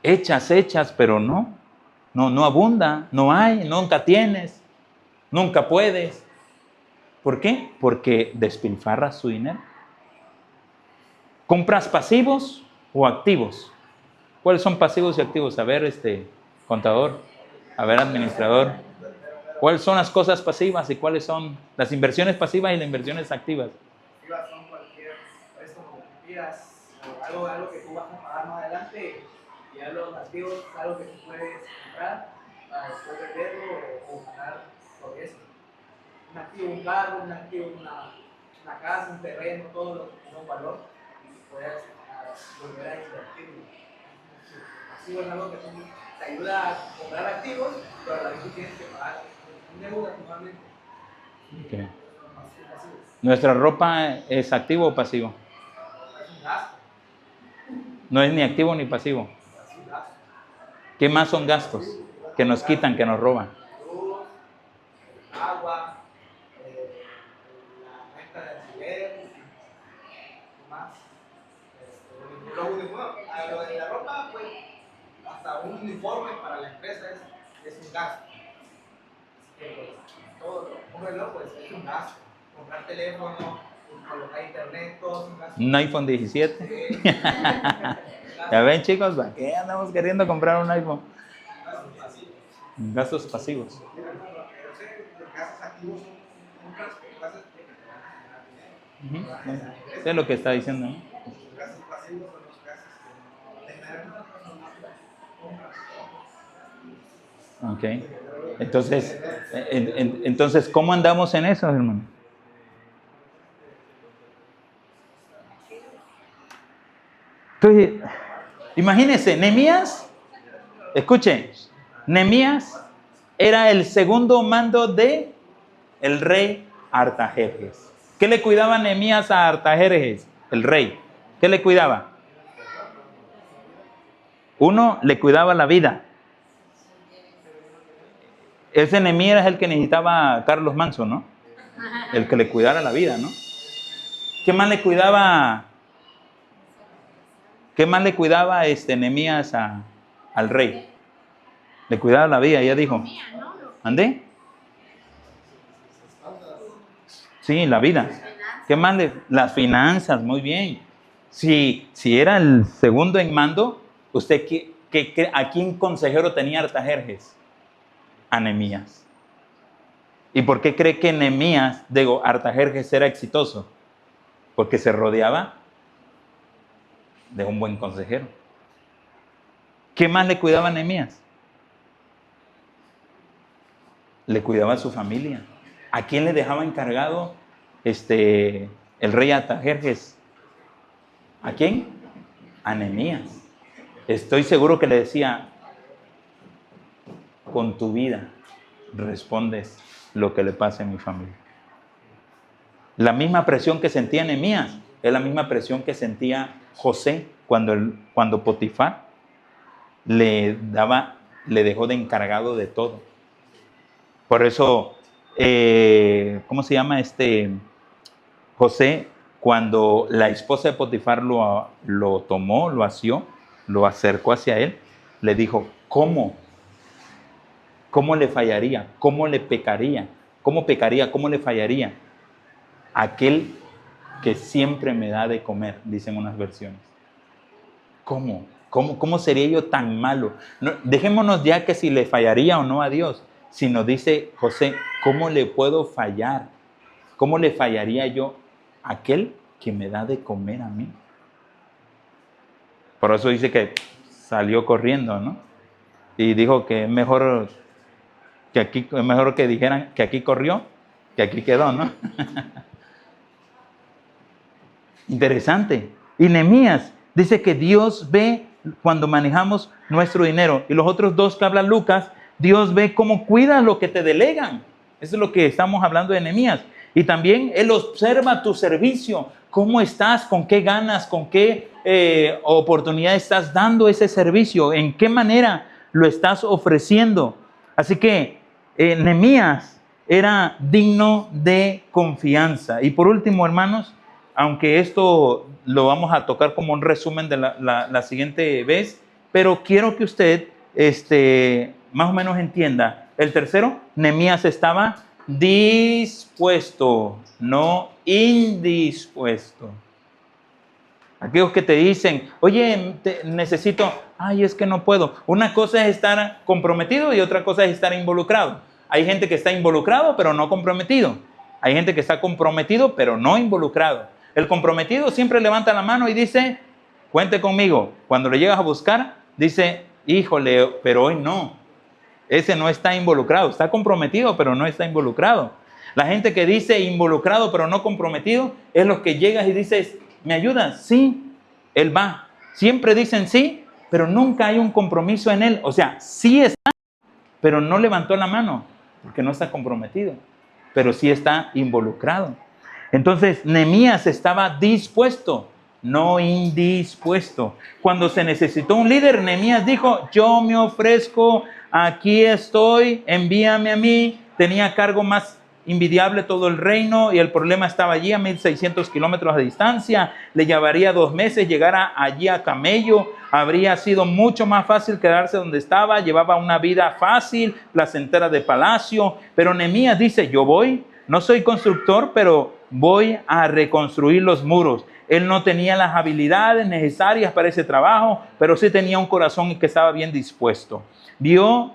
Echas, pero no abunda, no hay, nunca tienes, nunca puedes. ¿Por qué? Porque despilfarras su dinero. ¿Compras pasivos o activos? ¿Cuáles son pasivos y activos? A ver, contador, a ver, administrador. ¿Cuáles son las cosas pasivas y cuáles son las inversiones pasivas y las inversiones activas? Pasivas son cualquier préstamo que pidas o algo que tú vas a pagar más adelante, y ya los activos es algo que tú puedes comprar para después venderlo o ganar por eso. Un activo, un carro, un activo, una casa, un terreno, todo lo que tiene un valor y puedes volver a invertirlo. Activo es algo que te ayuda a comprar activos, pero a la vez tú tienes que pagar deuda totalmente. Okay. ¿Nuestra ropa es activo o pasivo? Es un gasto. No es ni activo ni pasivo. Es un gasto. ¿Qué más son gastos? Que nos quitan, que nos roban. Luz, agua, la renta de alquiler, ¿qué más? Los uniformes, lo de la ropa, pues, hasta un uniforme para la empresa es un gasto. Así que, pues, todo, un reloj, pues, es un gasto. Comprar teléfono, colocar internet, todo es un gasto. ¿Un iPhone 17? Ya ven, chicos, ¿para qué andamos queriendo comprar un iPhone? Gastos pasivos. Pero los gastos activos son gastos que te van a generar dinero. Eso es lo que está diciendo, ¿no? Los gastos pasivos son los gastos que te generan Ok. Entonces, ¿cómo andamos en eso, hermano? Entonces, imagínense, Nehemías, escuchen, Nehemías era el segundo mando de el rey Artajerjes. ¿Qué le cuidaba Nehemías a Artajerjes, el rey? ¿Qué le cuidaba? Uno, le cuidaba la vida. Ese Nehemías es el que necesitaba a Carlos Manso, ¿no? El que le cuidara la vida, ¿no? ¿Qué más le cuidaba? ¿Qué más le cuidaba Nehemías al rey? Le cuidaba la vida, ya dijo. ¿Andé? Sí, la vida. ¿Qué más las finanzas, muy bien. Si era el segundo en mando, ¿usted a quién consejero tenía Artajerjes? A Nehemías. ¿Y por qué cree que Artajerjes era exitoso? Porque se rodeaba de un buen consejero. ¿Qué más le cuidaba a Nehemías? Le cuidaba a su familia. ¿A quién le dejaba encargado el rey Artajerjes? ¿A quién? A Nehemías. Estoy seguro que le decía, con tu vida respondes lo que le pase a mi familia. La misma presión que sentía Nehemías es la misma presión que sentía José cuando Potifar le dejó de encargado de todo. Por eso, ¿cómo se llama José? Cuando la esposa de Potifar lo tomó, lo asió, lo acercó hacia él, le dijo, ¿cómo? ¿Cómo le fallaría? ¿Cómo le pecaría? ¿Cómo pecaría? ¿Cómo le fallaría? Aquel que siempre me da de comer, dicen unas versiones. ¿Cómo? ¿Cómo sería yo tan malo? No, dejémonos ya que si le fallaría o no a Dios, sino dice José, ¿cómo le puedo fallar? ¿Cómo le fallaría yo a aquel que me da de comer a mí? Por eso dice que salió corriendo, ¿no? Y dijo que es mejor que dijeran que aquí corrió, que aquí quedó, ¿no? Interesante. Y Nehemías dice que Dios ve cuando manejamos nuestro dinero. Y los otros dos que habla Lucas, Dios ve cómo cuidas lo que te delegan. Eso es lo que estamos hablando de Nehemías. Y también Él observa tu servicio. ¿Cómo estás? ¿Con qué ganas? ¿Con qué oportunidad estás dando ese servicio? ¿En qué manera lo estás ofreciendo? Así que Nehemías era digno de confianza. Y por último, hermanos, aunque esto lo vamos a tocar como un resumen de la siguiente vez, pero quiero que usted más o menos entienda. El tercero, Nehemías estaba dispuesto, no indispuesto. Aquellos que te dicen, oye, necesito, es que no puedo. Una cosa es estar comprometido y otra cosa es estar involucrado. Hay gente que está involucrado pero no comprometido. Hay gente que está comprometido pero no involucrado. El comprometido siempre levanta la mano y dice, cuente conmigo. Cuando le llegas a buscar, dice, híjole, pero hoy no. Ese no está involucrado. Está comprometido pero no está involucrado. La gente que dice involucrado pero no comprometido es los que llegas y dices, ¿me ayudas? Sí, él va. Siempre dicen sí, pero nunca hay un compromiso en él. O sea, sí está, pero no levantó la mano. porque no está comprometido, pero sí está involucrado. Entonces, Nehemías estaba dispuesto, no indispuesto. Cuando se necesitó un líder, Nehemías dijo, yo me ofrezco, aquí estoy, envíame a mí. Tenía cargo más invidiable todo el reino y el problema estaba allí a 1600 kilómetros de distancia. Le llevaría 2 meses llegar allí a camello. Habría sido mucho más fácil quedarse donde estaba. Llevaba una vida fácil, placentera de palacio. Pero Nehemías dice, yo voy, no soy constructor, pero voy a reconstruir los muros. Él no tenía las habilidades necesarias para ese trabajo, pero sí tenía un corazón que estaba bien dispuesto. Dios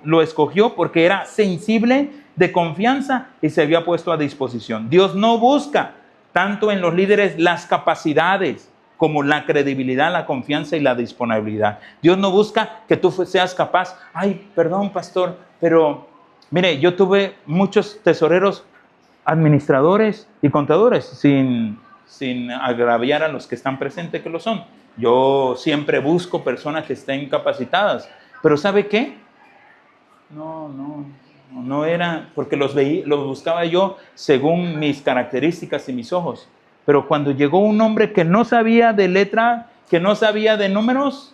lo escogió porque era sensible, de confianza y se había puesto a disposición. Dios no busca tanto en los líderes las capacidades como la credibilidad, la confianza y la disponibilidad. Dios no busca que tú seas capaz. Ay, perdón, pastor, pero mire, yo tuve muchos tesoreros, administradores y contadores, sin agraviar a los que están presentes, que lo son. Yo siempre busco personas que estén capacitadas, pero ¿sabe qué? No era, porque los buscaba yo según mis características y mis ojos. Pero cuando llegó un hombre que no sabía de letra, que no sabía de números,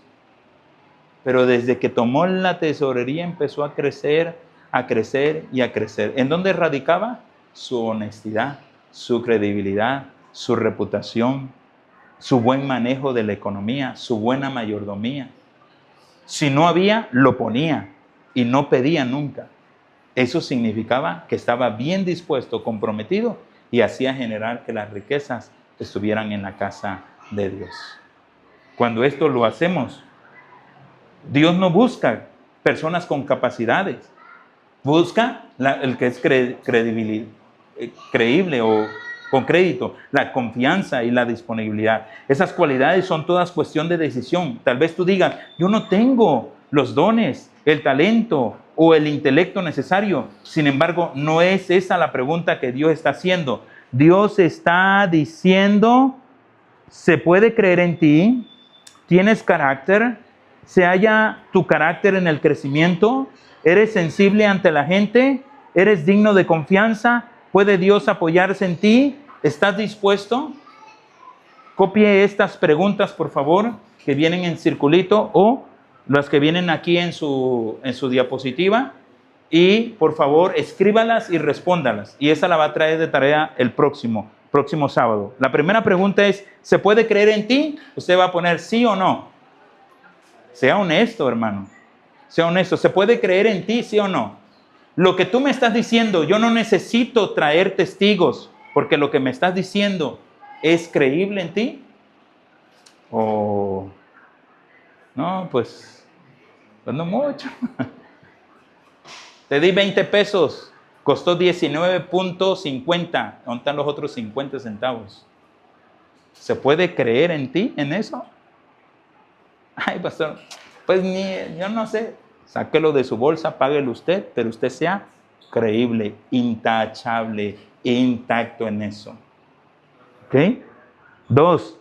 pero desde que tomó la tesorería empezó a crecer y a crecer. ¿En dónde radicaba? Su honestidad, su credibilidad, su reputación, su buen manejo de la economía, su buena mayordomía. Si no había, lo ponía y no pedía nunca. Eso significaba que estaba bien dispuesto, comprometido y hacía generar que las riquezas estuvieran en la casa de Dios. Cuando esto lo hacemos, Dios no busca personas con capacidades, busca el que es creíble o con crédito, la confianza y la disponibilidad. Esas cualidades son todas cuestión de decisión. Tal vez tú digas, yo no tengo los dones, el talento o el intelecto necesario. Sin embargo, no es esa la pregunta que Dios está haciendo. Dios está diciendo, se puede creer en ti, tienes carácter, se halla tu carácter en el crecimiento, eres sensible ante la gente, eres digno de confianza, ¿puede Dios apoyarse en ti? ¿Estás dispuesto? Copie estas preguntas, por favor, que vienen en circulito o las que vienen aquí en su diapositiva. Y, por favor, escríbalas y respóndalas. Y esa la va a traer de tarea el próximo sábado. La primera pregunta es, ¿se puede creer en ti? Usted va a poner sí o no. Sea honesto, hermano. Sea honesto. ¿Se puede creer en ti, sí o no? Lo que tú me estás diciendo, yo no necesito traer testigos, porque lo que me estás diciendo es creíble en ti. O no, pues no mucho. Te di 20 pesos, costó 19.50. ¿Dónde están los otros 50 centavos? ¿Se puede creer en ti, en eso? Ay, pastor, pues yo no sé. Sáquelo de su bolsa, páguelo usted, pero usted sea creíble, intachable, intacto en eso. ¿Ok? 2,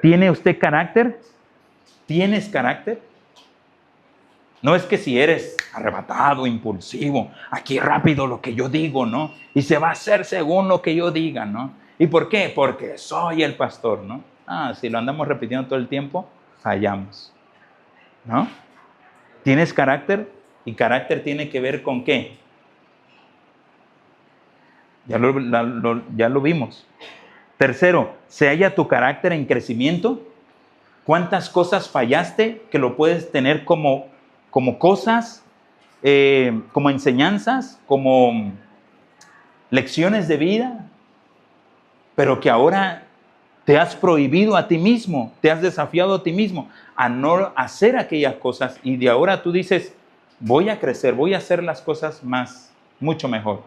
¿tiene usted carácter? ¿Tienes carácter? No es que si eres arrebatado, impulsivo, aquí rápido lo que yo digo, ¿no? Y se va a hacer según lo que yo diga, ¿no? ¿Y por qué? Porque soy el pastor, ¿no? Si lo andamos repitiendo todo el tiempo, fallamos, ¿no? ¿Tienes carácter? ¿Y carácter tiene que ver con qué? Ya lo vimos. 3, ¿se halla tu carácter en crecimiento? ¿Cuántas cosas fallaste que lo puedes tener como cosas, como enseñanzas, como lecciones de vida, pero que ahora te has prohibido a ti mismo, te has desafiado a ti mismo a no hacer aquellas cosas y de ahora tú dices, voy a crecer, voy a hacer las cosas mucho mejor.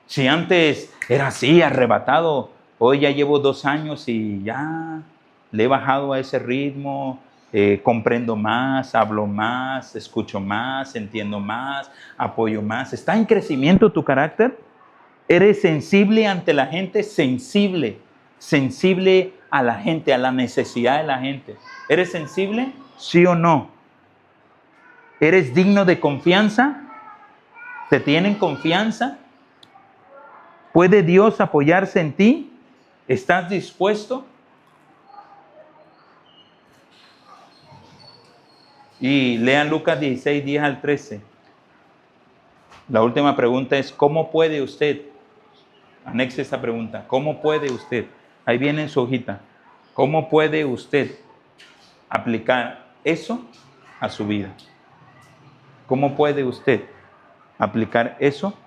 Si antes era así, arrebatado, hoy ya llevo 2 años y ya le he bajado a ese ritmo, comprendo más, hablo más, escucho más, entiendo más, apoyo más. ¿Está en crecimiento tu carácter? ¿Eres sensible ante la gente? Sensible a la gente, a la necesidad de la gente. ¿Eres sensible? ¿Sí o no? ¿Eres digno de confianza? ¿Te tienen confianza? ¿Puede Dios apoyarse en ti? ¿Estás dispuesto? Y lean Lucas 16, 10 al 13. La última pregunta es, ¿cómo puede usted? Anexe esta pregunta. ¿Cómo puede usted? Ahí viene en su hojita. ¿Cómo puede usted aplicar eso a su vida? ¿Cómo puede usted aplicar eso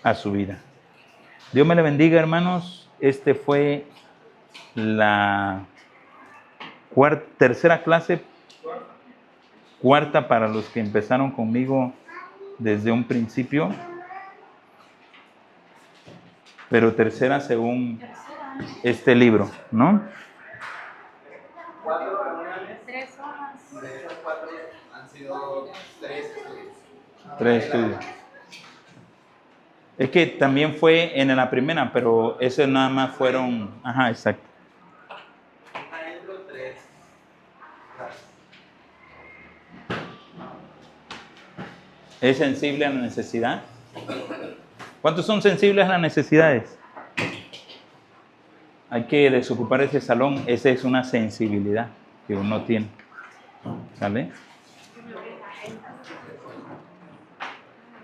a su vida? Dios me le bendiga, hermanos. Este fue la tercera clase, cuarta para los que empezaron conmigo desde un principio, pero tercera según este libro, ¿no? 4 reuniones. 3 hojas. De esas 4 han sido 3 estudios. 3 estudios. Es que también fue en la primera, pero esos nada más fueron, ajá, exacto. Adentro 3. ¿Es sensible a la necesidad? ¿Cuántos son sensibles a las necesidades? Hay que desocupar ese salón. Esa es una sensibilidad que uno tiene. ¿Sale?